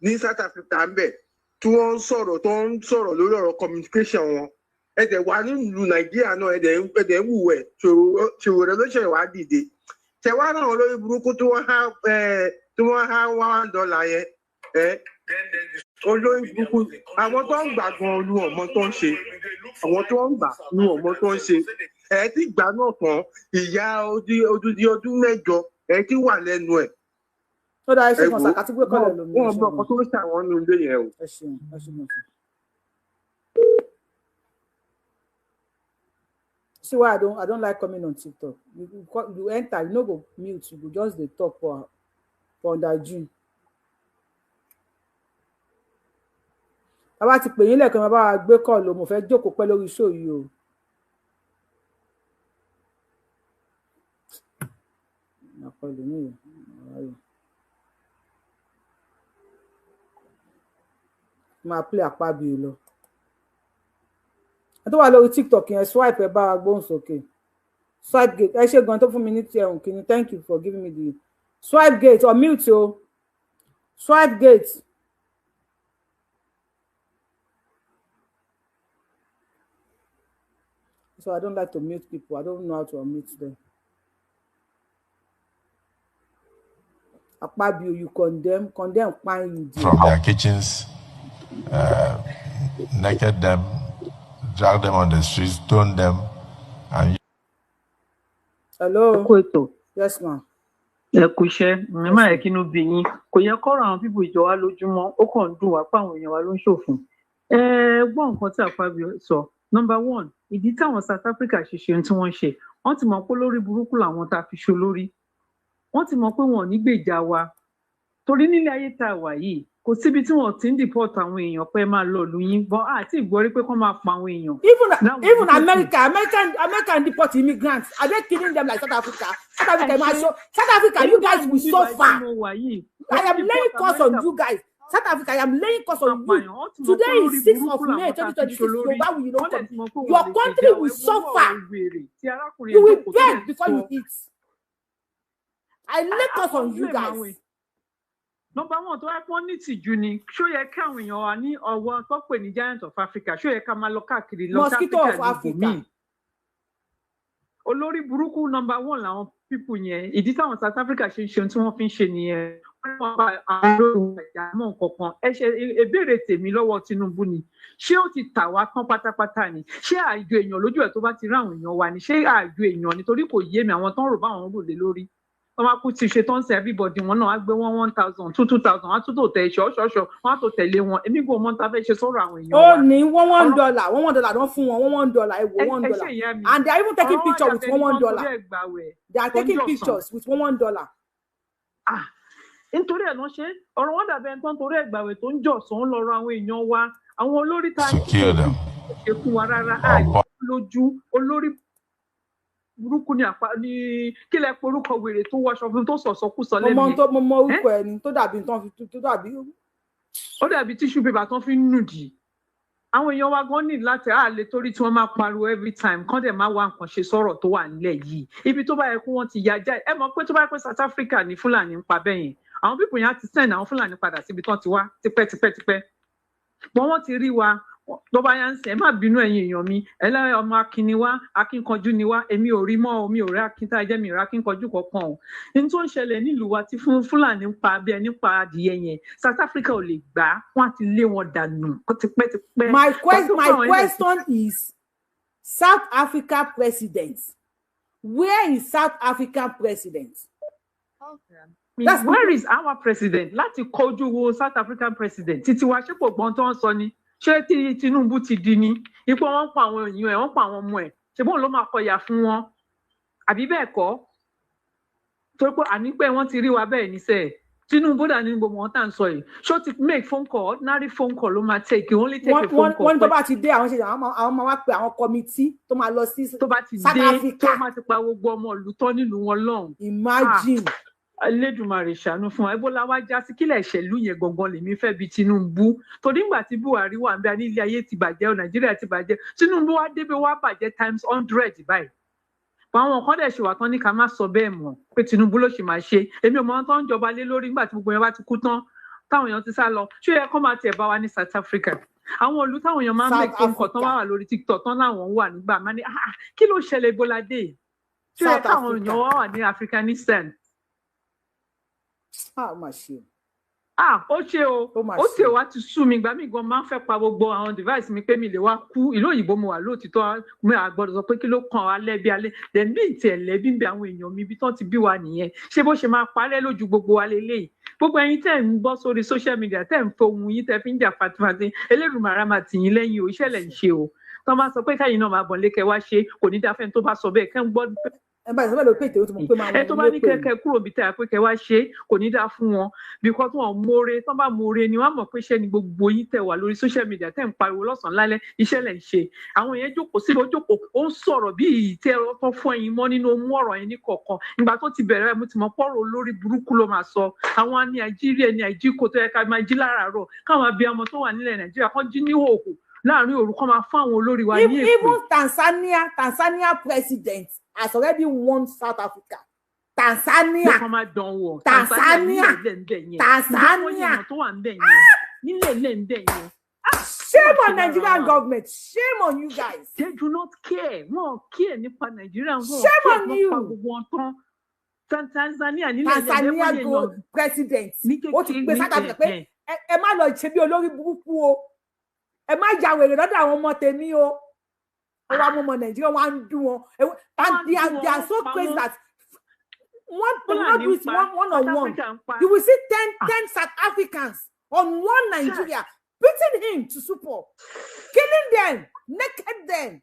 ní South Africa ń bẹ̀ tí wọ́n ń sọ̀rọ̀ lórí ọ̀rọ̀ communication wọn ẹ̀dẹ̀ wà nílùú Nàìjíríà náà ẹ̀dẹ̀ ń wùwẹ̀ ṣòwò rẹ̀ ló ṣe wá dìde ṣẹ̀wá náà lórí burúkú tí wọ́n há $1 yẹn olórí burúkú àwọn tó ń gbà gan lu ọmọ tó ń ṣe àwọn tó ń gbà lu ọmọ tó ń ṣe ti gbà náà tán ìyá odidi ọdún 8 ti wà lẹ́nu ẹ̀. Ó dáa ṣe kan sàkátí gbé kọ́lẹ̀ lómi. Wọ́n bọ̀ ọkọ̀ tó ń ṣàwọn nínú ilé yẹn o. Ẹ ṣeun see why I don't like coming on TikTok. You enter, you no go mute, you go just dey talk for underdue. Bàbá ti pè yín lẹ́ẹ̀kan bàbá wa gbé call o, mo fẹ́ jókòó pẹ́ lórí show yìí o. Máa play Akpabio lọ. Ẹ tó wà lórí TikTok yẹn swipe ẹ bá wa gbóhùn sókè. Swipe gate ẹ ṣe gan tó fún mi ní tiẹ̀ òǹkìní, thank you for giving me the swipe gate or mute o. Swipe gate. So I don't like to mute people. I don't know how to unmute them. Akpabio, you condemn fine you from their kitchens, naked them, drag them on the streets, stone them, and hello. Yes, ma'am. Ẹ kú iṣẹ́, mímọ́ ẹ̀ kí inú bí yín. Kò yẹ kọ́rọ̀ àwọn pípò ìjọ wa lójúmọ́, ó kàn ń dùn wá pé àwọn èèyàn wa ló ń ṣòfò. Gbọ́ nǹkan tí Akpabio sọ. Number one, ìdí táwọn South Africa ṣe ṣe ohun tí wọ́n ṣe. Wọ́n ti mọ̀ pé lórí burúkú làwọn tá a fi ṣo lórí. Wọ́n ti mọ̀ pé wọn ò ní gbèjà wa. Torí nílé ayé tá a wà yìí, kò síbi tí wọ́n ti ń deport àwọn èèyàn pé máa lọ ìlú yín, but àti ìgbọ́rí pé kán máa pa àwọn èèyàn. Even American deport immigrants, are they killing them like South Africa? South Africa, you guys will suffer. I am laying curse on you guys. South Africa, I am laying curse on you. Today is 6th of May 2026. Why will you not come? Your country will suffer. You will beg before you eat. I lay curse on you guys. Number one, tó wá pọ́n ní tìjú ni, ṣó yẹ káwọn èèyàn wà ní ọwọ́ tó pè ní Giant of Africa, ṣó yẹ ká máa lọ káàkiri lọ Mosquito of Africa. Olórí burúkú number one làwọn pípù yẹn, ìdí táwọn South Africa ṣe ń ṣe ohun tí wọ́n fi ń ṣe nìyẹn. Wọ́n pa àwọn olórí ẹ̀dá mọ́ nǹkankan. Ẹ ṣe ìbéèrè tèmi lọ́wọ́ Tinubu ni, ṣé ó ti tà wá tán pátápátá ni? Ṣé àjò èèyàn lójú ẹ̀ tó bá ti rí àwọn èèyàn wa ni? Ṣé àjò èèyàn nítorí kò yé mi àwọn tán rò báwọn rò lé lórí? Wọ́n máa kú ti ṣe tán sí everybody wọn náà wá gbé 1,000 2,000 wọ́n á tún tó tẹ̀ ṣọ́ṣọ́ṣọ́ wọ́n á tó tẹ̀lé wọn èmi kò mọ̀ ta fẹ́ ṣe sọ̀rọ̀ àwọn èèyàn wa. Ó ní $1 ló fún wọn $1 ẹ wo $1 and they are even taking pictures with $1. They are taking pictures with $1. Nítorí ẹ̀ ló ṣe ọ̀rọ̀ wọn dàbí ẹni tó ń torí ẹ̀gbàwẹ̀ tó ń jọ̀sán lọ́rọ̀ àwọn èèyàn wa àwọn olórí ta ṣe fún wa rárá àìsàn lójú olórí burúkú ní kílẹ̀ porúkọ wèrè tó wọṣọ fún tó sọ̀sọ́kùsọ lẹ́nu. Mo mọ orúkọ ẹni tó dàbí tó dàbí. Ó dàbí tíṣù pépà tó fi ń nùdì. Àwọn èèyàn wa gan ní láti àlè torí tí wọ́n máa pariwo every time kán dẹ̀ máa wá nǹkan ṣe sọ̀rọ̀ tó wà nílẹ̀ yìí. Ibi tó bá yẹ kó wọ́n ti ya já ẹ mọ̀ pé tó bá yẹ pé South Africa ní Fúlàní ń pa bẹ́yẹn. Àwọn pípò yẹn á ti send àwọn Fúlàní padà síbi tán ti wá tipẹ́tipẹ́tipẹ́. Wọ́n ti rí wa tó bá yá ń sẹ ẹ má bínú ẹ̀yin èèyàn mi ẹlẹ́rìí ọmọ akínni wá akínkanjú ni wá èmi ò rí mọ́ mi ò rí akínta ẹjẹ́ mi ò rí akínkanjú kankan o ní tó ń ṣẹlẹ̀ nílùú wa tí Fúlàní ń pa bí ẹni pa adìyẹ yẹn South Africa ò lè gbà wọ́n á ti lé wọn dànù tipẹ́tipẹ́. My question is South Africa president, where is South African president? Where is our president láti kojú wo South African president títí wá ṣé kò gbọ́n tó ń sọ ni. Ṣé tí Tinubu ti di ní ipò wọn pa àwọn èèyàn ẹ̀ wọ́n pa àwọn ọmọ ẹ̀ ṣe bóun ló máa kọyà fún wọn àbí bẹ́ẹ̀ kọ́ torí pé àní pé wọ́n ti rí wa bẹ́ẹ̀ níṣẹ́ Tinubu dà ní gbogbo wọn tá à ń sọ yìí ṣó ti make phone call ordinary phone call ló máa take you only take a phone call. wọ́n ní tó bá ti dé àwọn ṣe àwọn máa wá pe àwọn kọ́mítì tó máa lọ sí tó bá ti dé tó máa ti pa gbogbo ọmọ ìlú tán nílùú wọn lọ́hùn. Imagine. Elédùmarè ṣàánú fún wa Ebola wá já sí kílẹ̀ ìṣẹ̀lú yẹn gangan lèmi fẹ́ bí Tinubu torí nígbà tí Buhari wà níbi àní ilé ayé ti bàjẹ́ Nàìjíríà ti bàjẹ́ Tinubu wá débẹ̀ wá bàjẹ́ times 100 báyìí àwọn kan dẹ̀ ṣe wà tán ní ká má sọ bẹ́ẹ̀ mọ́ pé Tinubu ló ṣì máa ṣe èmi ò mọ ohun tó ń jọba lé lórí nígbà tí gbogbo yẹn bá ti kú tán táwọn èèyàn ti sá lọ ṣé yẹ kó máa tiẹ̀ bá wa ní South Africa àwọn ìlú táwọn èèyàn máa ń make phone call tán wà lórí TikTok tán láwọn wà nígbà máa ní kí ló ṣẹlẹ̀ Ebola dé ṣé yẹ káwọn èèyàn wà ní Afghanistan. Má ṣe. Ó ṣe o ó ṣe wá ti sú mi ìgbà mi gan máa ń fẹ́ pa gbogbo àwọn device mi pé mi lè wá kú ìlú òyìnbó mo wà lóòtítọ́ mi àgbọ̀dọ̀ sọ pé kí ló kàn wá lẹ́bi alẹ́ then bí ìtì ẹ̀lẹ́bí ń bẹ àwọn èèyàn mi ibi tán ti bí wa nìyẹn ṣé bó ṣe máa parẹ́ lójú gbogbo wa lélẹ́yìí gbogbo ẹ̀yin tẹ́ ń bọ́ sórí social media tẹ́ ń fohùn yín tẹ́ fi ń jà fatifati Elédùmarè máa tì yín lẹ́yìn o iṣẹ́ lẹ̀ ń ṣe o tó bá sọ pé káyìn náà máa bọ̀ lé kẹ́ wá ṣe kò ní dáfẹ́ tó bá sọ bẹ́ẹ̀ kẹ́ ń gbọ́ ẹ bá ìsọ́bẹ̀ ló pètè ó ti mọ̀ pé máa ẹ tó bá ní kẹ́kẹ́ kúrò bí tẹ́ pé kẹ́ wá ṣe kò ní dáa fún wọn because wọn mọ̀ọ́re tó bá mọ̀ọ́re ni wọ́n mọ̀ pé iṣẹ́ ni gbogbo yín tẹ̀ wà lórí social media tẹ̀ ń pariwo lọ́sàn-án lálẹ́ iṣẹ́ lẹ̀ ń ṣe àwọn yẹn jókòó sí ló jókòó ó ń sọ̀rọ̀ bí ìtẹ́ ọ̀tọ̀ fún ẹ̀yin mọ́ nínú ohun ọ̀rọ̀ yẹn ní kọ̀ọ̀kan ìgbà tó ti bẹ̀rẹ̀ mo ti mọ̀ pọ́rọ̀ olórí burúkú ló máa sọ àwọn ní Nàìjíríà ní àìjíkò tó yẹ ká máa jí láràárọ̀ káwọn abiyamọ tó wà nílẹ̀ Nàìjíríà kan jí ní òòkù láàrin òru kan máa fún àwọn olórí wa ní èpè. Even Tanzania president has already won South Africa. Tanzania tó máa dán wò Tanzania tó wà níbẹ̀ yẹn nílẹ̀ níbẹ̀ yẹn. Shame on Nigerian government. Shame on you guys. They do not care. Wọ́n care nípa Nàìjíríà. Shame on you. Tanzania president. Ó ti gbé South Africa pé ẹ má lọ ṣe bí olórí burúkú o. Ẹ má ja wèrè lọ́dọ̀ àwọn ọmọ tèmi o. Ó wá mú ọmọ Nàìjíríà wá ń dún wọn. And they are so crazy that one on one. You will see 10 South Africans on one Nigeria. Beating him to support, killing them, naked them.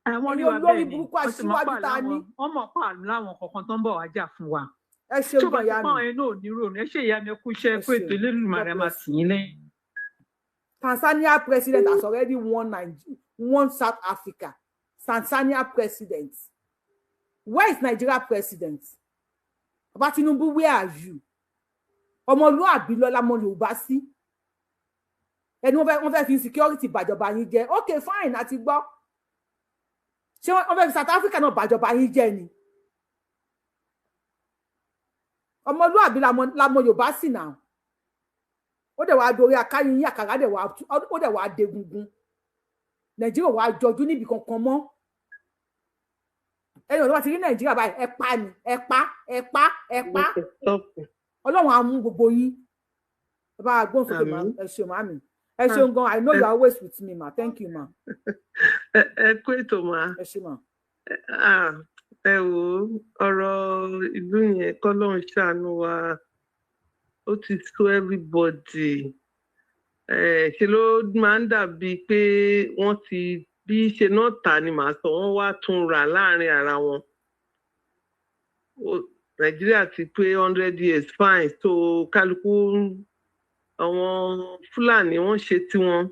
Àwọn olórí burúkú aṣíwájú ta ni. Wọ́n mọ̀ pa láwọn kọ̀ọ̀kan tó ń bọ̀ wá jà fún wa. Ẹ ṣe ògbà ya mi. Ṣùgbọ́n ẹ náà ní ròrùn, ẹ ṣe ìyá mi kú iṣẹ́ pé ètò Elédùmarè máa tì yín lẹ́yìn. Tanzania president has already won South Africa. Tanzania president. Where is Nigeria president? Baba Tinubu, where are you? Ọmọlúàbí lọ́lá mọ Yorùbá sí. Ẹni wọ́n fẹ́ fi security bàjọba yín jẹ́. Okay, fine, àti gbọ́. Ṣé wọ́n fẹ́ fi South Africa náà bàjọba yín jẹ́ ni? Ọmọlúàbí la mọ Yorùbá sí náà. Ó dẹ̀ wá dorí akáyín yín àkàrà ó dẹ̀ wá degungun. Nàìjíríà wá jọjú níbi kankan mọ́. Ẹni ọ̀dọ́ bá ti rí Nàìjíríà báyìí ẹ pa ni ẹ pa. Ọlọ́run á mú gbogbo yín. Ẹ bá gbọ́n sókè máa ẹ ṣe màmí. Ẹ ṣeun gan, I know you are always with me ma, thank you ma. Ẹ kú ètò ma. Ẹ ṣe ma. Ẹ wo ọ̀rọ̀ ìlú yẹn kọ́lọ́run ṣàánú wa, ó ti sú everybody. Ṣe ló máa ń dàbí pé wọ́n ti bí ṣe náà tà ni màá sọ, wọ́n wá tún rà láàrin ara wọn. Nàìjíríà ti pé 100 years fine, so kálukú àwọn Fúlàní wọ́n ṣe tiwọn.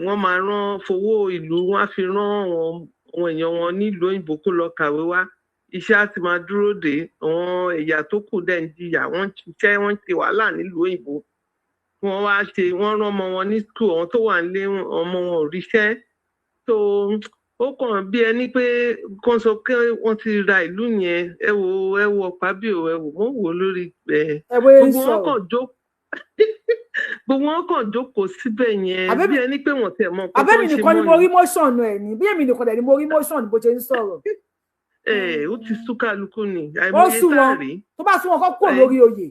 Wọ́n máa rán fowó ìlú, wọ́n á fi rán àwọn èèyàn wọn nílùú òyìnbó kó lọ kàwé wá. Iṣẹ́ á ti máa dúró dé, àwọn ẹ̀yà tó kù dẹ̀ ń jìyà, wọ́n ń ṣiṣẹ́, wọ́n ń ṣe wàhálà nílùú òyìnbó. Wọ́n rán ọmọ wọn ní school, àwọn tó wà nílé ọmọ wọn ò ríṣẹ́. So ó kàn bí ẹni pé kán sọ pé wọ́n ti ra ìlú yẹn. Ẹ wo Ọ̀pábíò, ẹ wò wọ́n wò lórí gbogbo wọn kàn jókòó síbẹ̀ yẹn bí ẹni pé wọ́n tẹ̀ mọ́ nǹkan tó ń ṣe mọ́. Àbẹ́mi nìkan ni mo rí motion ẹ̀ ní bí èmi nìkan dẹ̀ ni mo rí motion bó ṣe ń sọ̀rọ̀. Ó ti sú kálukú ni ó sú wọn tó bá sú wọn kó kúrò lórí oyè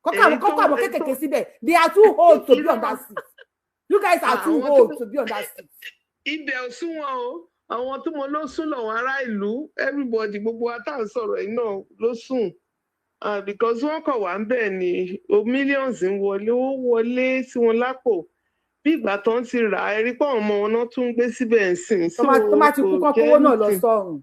kọ́kọ́ àwọn kékèké síbẹ̀. They are too old to be on that seat. You guys are too old to be on that seat. Ibẹ̀ ò sún wọn o, àwọn tó mọ ló sún lọ́wọ́ ará ìlú, everybody gbogbo wa tá à ń sọ̀rọ̀ yìí náà ló sùn. Because wọ́n kàn wá ń bẹ̀ ni millions ń wọlé, ó wọlé sí wọn lápò bí ìgbà tó ń ti rà á, rí pé àwọn ọmọ wọn náà tún ń gbé síbẹ̀ ń sìn. Tó má ti kú kọ́ kówó náà lọ sọ́run.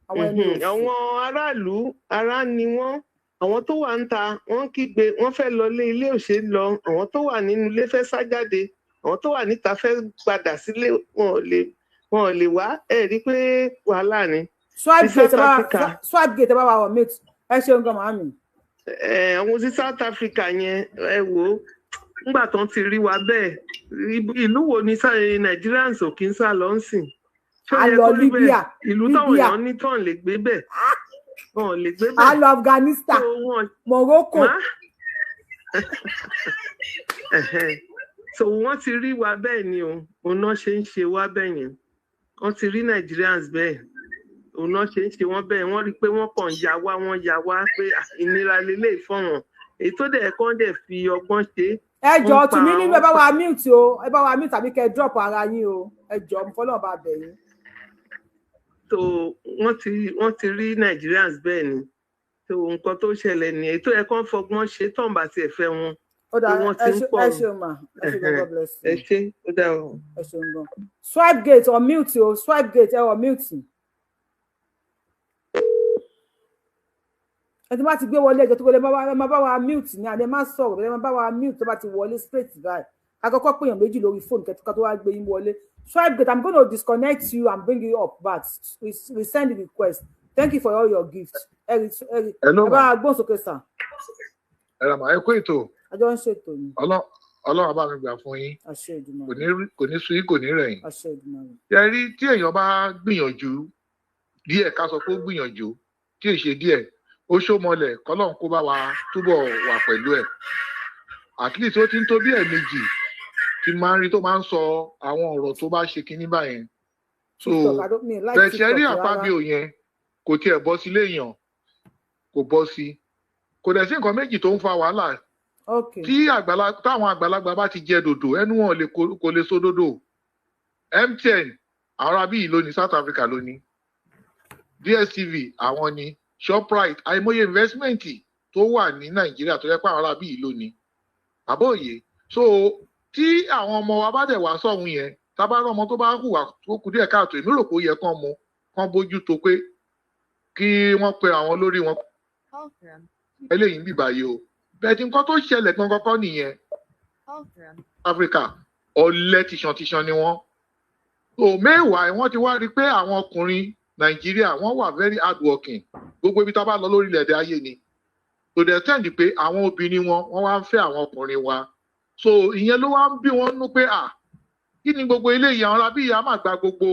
Àwọn aráàlú ara ni wọ́n, àwọn tó wà ń ta wọ́n kígbe, wọ́n fẹ́ lọ ilé òṣèlú lọ, àwọn tó wà nínú ilé fẹ́ sá jáde, àwọn tó wà níta fẹ́ padà sílé, wọn ò lè wá. Ẹ rí pé wàhálà ni. Swapgate bá wà wọ̀ mate. Ẹ ṣeun gan màámi. Àwọn sí South Africa yẹn ẹ wò ó, nígbà tó ń ti rí wa bẹ́ẹ̀, ìlú wo ni Nigerians ò kí ń sá lọ ń sìn? Àlọ Libya, ìlú táwọn èèyàn ní tán lè gbé bẹ́ẹ̀, wọn ò lè gbé bẹ́ẹ̀. Àlọ Afghanistan, Morocco. So wọ́n ti rí wa bẹ́ẹ̀ ni òun náà ṣe ń ṣe wá bẹ́ẹ̀ yẹn. Wọ́n ti rí Nigerians bẹ́ẹ̀, òun náà ṣe ń ṣe wọ́n bẹ́ẹ̀. Wọ́n rí pé wọ́n kàn wọ́n ya wá pé ìnira lélẹ̀ fọ́wọ́n. Èyí tó dẹ̀ kán dẹ̀ fi ọgbọ́n ṣe. Ẹ jọ̀ọ́ tùmí nínú ẹ bá wa mute o, ẹ bá wa mute tàbí kẹ́ drop ara yín o. Ẹ jọ̀ọ́ mo fọlọ́ bá bẹ̀ yín. So wọ́n ti rí Nigerians bẹ́ẹ̀ ni. So nǹkan tó ṣẹlẹ̀ ni èyí tó yẹ kán fọgbọ́n ṣe tán bá tiẹ̀ fẹ́ wọn. wọ́n ti ń pọ̀. ẹ ṣeun ma, ẹ ṣeun, God bless you. Ẹ ṣé, ó dà o. Ẹ ṣeun gan. Swipe gate or mute o, swipe gate or mute. Ẹ ti bá ti gbé wọlé ẹjọ́ tó wọlé máa bá wa mute ní adé máa sọ̀rọ̀ ẹ máa bá wa mute tó bá ti wọlé straight guy. Àkọ́kọ́ pé èèyàn méjì lórí phone kẹ́tùkọ́ tó wá gbé yín wọlé. Swipe gate, I'm going to disconnect you and bring you up back. We send the request. Thank you for all your gifts. Hello. Ẹ bá gbọ́n sókè sà. Ẹ rà mà ẹ kó ètò. Àjọ ń ṣètò ni. Ọlọ́run bá mi gbà fún yín. Àṣẹ Èdùmàrè. Kò ní sú yín, kò ní rẹ̀ yín. Àṣẹ Èdùmàrè. Ẹ rí tí èèyàn bá gbìyànjú díẹ̀ ká sọ pé ó gbìyànjú tí èṣe díẹ̀ ó ṣómọlẹ̀ kọ́lọ́run kó bá wa túbọ̀ wà pẹ̀lú ẹ̀. At least ó ti ń tó bí ẹ̀ẹ̀mejì tí máa ń rí tó máa ń sọ àwọn ọ̀rọ̀ tó bá ṣe kinní báyẹn. So bẹ́ẹ̀ ṣe rí Àpábíò yẹn kò tiẹ̀ bọ́ sí léèyàn, kò bọ́ sí. Kò dẹ̀ sí nǹkan méjì tó ń fa wàhálà. Tí táwọn àgbàlagbà bá ti jẹ dòdò ẹnu wọn kò lè so dòdò. MTN àwọn arábí yìí lónìí, South Africa lónìí, DSTV àwọn ni, Shoprite àìmọye investment tó wà ní Nàìjíríà tó yẹ pé àwọn arábí yìí lónìí. Àbóyè so tí àwọn ọmọ wa bá dẹ̀ wá sọ̀hún yẹn tábàárọ̀ ọmọ tó bá hùwà tó kù díẹ̀ káàtó èmi rò pé ó yẹ kán bójú tó pé kí wọ́n pe àwọn lórí wọn eléyìí ń bì báyìí o. Bẹ́ẹ̀ tí nǹkan tó ṣẹlẹ̀ gangan kọ́ nìyẹn. Africa ọ̀lẹ tìṣàntìṣàn ni wọ́n. So mẹ́wàá wọ́n ti wá rí i pé àwọn ọkùnrin Nàìjíríà wọ́n wà very hard working. Gbogbo ibi tá a bá lọ lórílẹ̀-èdè ayé ni. So they tend pé àwọn obìnrin wọ́n wá ń fẹ́ àwọn ọkùnrin wa. So ìyẹn ló wá ń bí wọn nú pé kí ni gbogbo eléyìí àwọn arábí yà máa gba gbogbo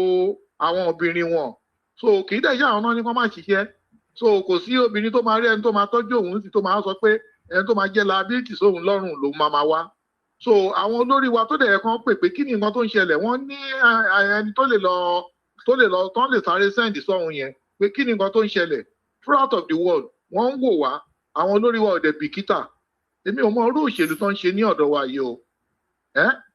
àwọn obìnrin wọn. So kì í dẹ̀ yá àwọn náà ní kán máa ṣiṣẹ́. So kò sí obìnrin tó máa rí ẹni tó máa tọ́jú òun sí tó máa sọ pé ẹni tó máa jẹ́ liability sóhun lọ́rùn ló máa wá. So àwọn olórí wa tó dẹ̀ kan pè pé kí ni nǹkan tó ń ṣẹlẹ̀ wọ́n ní ẹni tó lè lọ tán lè sáré send sọ́hun yẹn pé kí ni nǹkan tó ń ṣẹlẹ̀ throughout of the world wọ́n ń wò wá àwọn olórí wa ò dẹ̀ bìkítà. Èmi ò mọ irú òṣèlú tó ń ṣe ní ọ̀dọ̀ wa yìí o.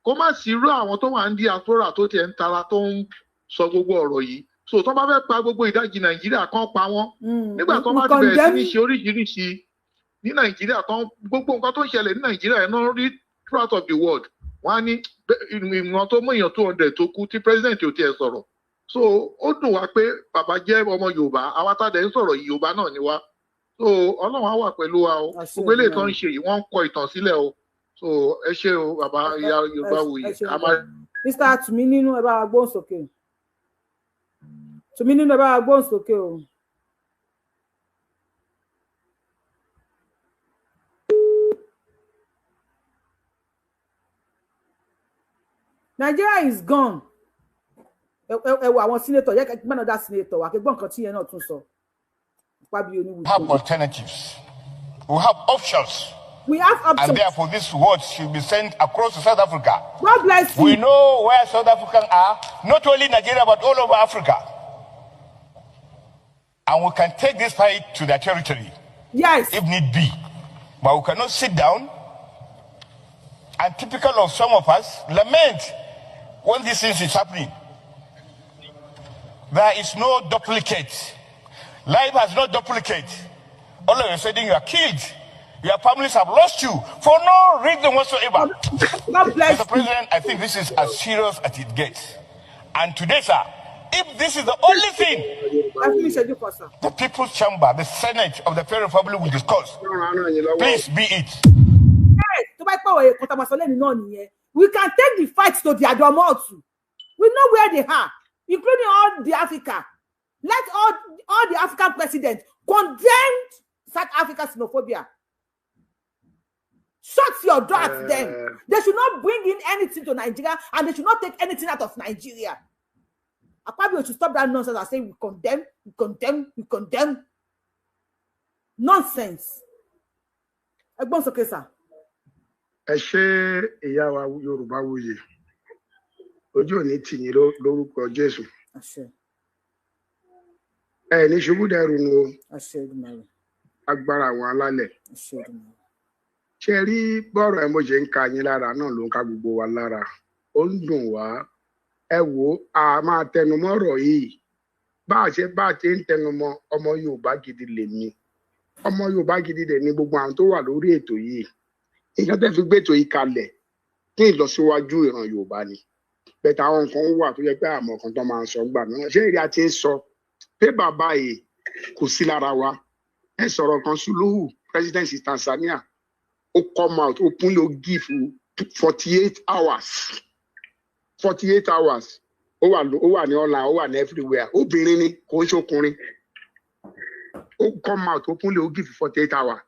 Kó má sí irú àwọn tó wà ń diaspora tó tiẹ̀ ń tara tó ń sọ gbogbo ọ̀rọ̀ yìí. So tó bá fẹ́ pa gbogbo ìdajì Nàìjíríà kan pa wọ́n. Nígbà tó bá ti bẹ̀rẹ̀ sí ní ṣe oríṣiríṣi ní Nàìjíríà tán gbogbo nǹkan tó ń ṣẹlẹ̀ ní Nàìjíríà yẹn náà rí throughout of the world. Wọ́n á ní ìwọ̀n tó mú èèyàn 200 tó kú tí president ò tiẹ̀ sọ̀rọ̀. So ó dùn wá pé bàbá jẹ́ ọmọ Yorùbá àwa tá dẹ̀ ń sọ̀rọ̀ yìí Yorùbá náà ni wá. So Ọlọ́run á wà pẹ̀lú wa o. Gbogbo eléyìí tó ń ṣe yìí wọ́n ń kọ ìtàn sílẹ̀ o. So ẹ ṣé o bàbá ìyá Yorùbá wòye. Mr. Tùmí nínú ẹ bá wa gbóhùn sókè. Tùmí nínú ẹ bá wa gbóhùn sókè o. Nigeria is gone. Ẹ wo àwọn senator yẹ kí gbọ́n náà senator wà kí gbọ́n kan tí yẹn náà tún sọ. We have alternatives. We have options. We have options. And therefore these words should be sent across to South Africa. God bless you. We know where South Africans are, not only Nigeria but all over Africa. And we can take this fight to their territory. Yes. If need be. But we cannot sit down and typical of some of us lament when these things is happening. There is no duplicate. Life has no duplicate. All of a sudden you are killed. Your families have lost you for no reason whatsoever. God bless Mr. President, I think this is as serious as it gets. And today, sir, if this is the only thing the People's Chamber, the Senate of the Federal Republic will discuss, please be it. We can take the fight to the Adomotu. We know where they are, including all the Africa. Let all the African presidents condemn South Africa's xenophobia. Shut your door at them. They should not bring in anything to Nigeria, and they should not take anything out of Nigeria. Akpabio should stop that nonsense and say we condemn, we condemn, we condemn. Nonsense. Ẹ̀gbọ́n sókè sà. Ẹ ṣé ìyá wa Yorùbá wuyè. Ojú ò ní tì yín lórúkọ Jésù. Ẹ ní ṣubú dẹrù nu o. Agbára àwọn alálẹ̀. Ṣé rí bọ́ọ̀rọ̀ ẹ mo ṣe ń ka yín lára náà ló ń ka gbogbo wa lára. Ó ń dùn wá. Ẹ wò a máa tẹnumọ́ ọ̀rọ̀ yìí. Bá a ṣe ń tẹnumọ́ ọmọ Yorùbá gidi lèmi. Ọmọ Yorùbá gidi dẹ̀ ni gbogbo àwọn tó wà lórí ètò yìí. nǹkan tẹ́ fi gbẹ́tò yìí kalẹ̀ kí ìlọsíwájú ìran Yorùbá ni bẹ́ẹ̀ àwọn nǹkan wà tó yẹ pé àmọ́ kan tó máa ń sọ gbà náà ṣé ìrìn àti ń sọ pé bàbá yìí kò sí lára wa ẹ sọ̀rọ̀ kan Suluhu president Tanzania ó come out ó kúnlẹ̀ ó give 48 hours 48 hours ó wà ní online ó wà ní everywhere obìnrin ni kò ń ṣọkùnrin ó come out ó kúnlẹ̀ ó give 48 hours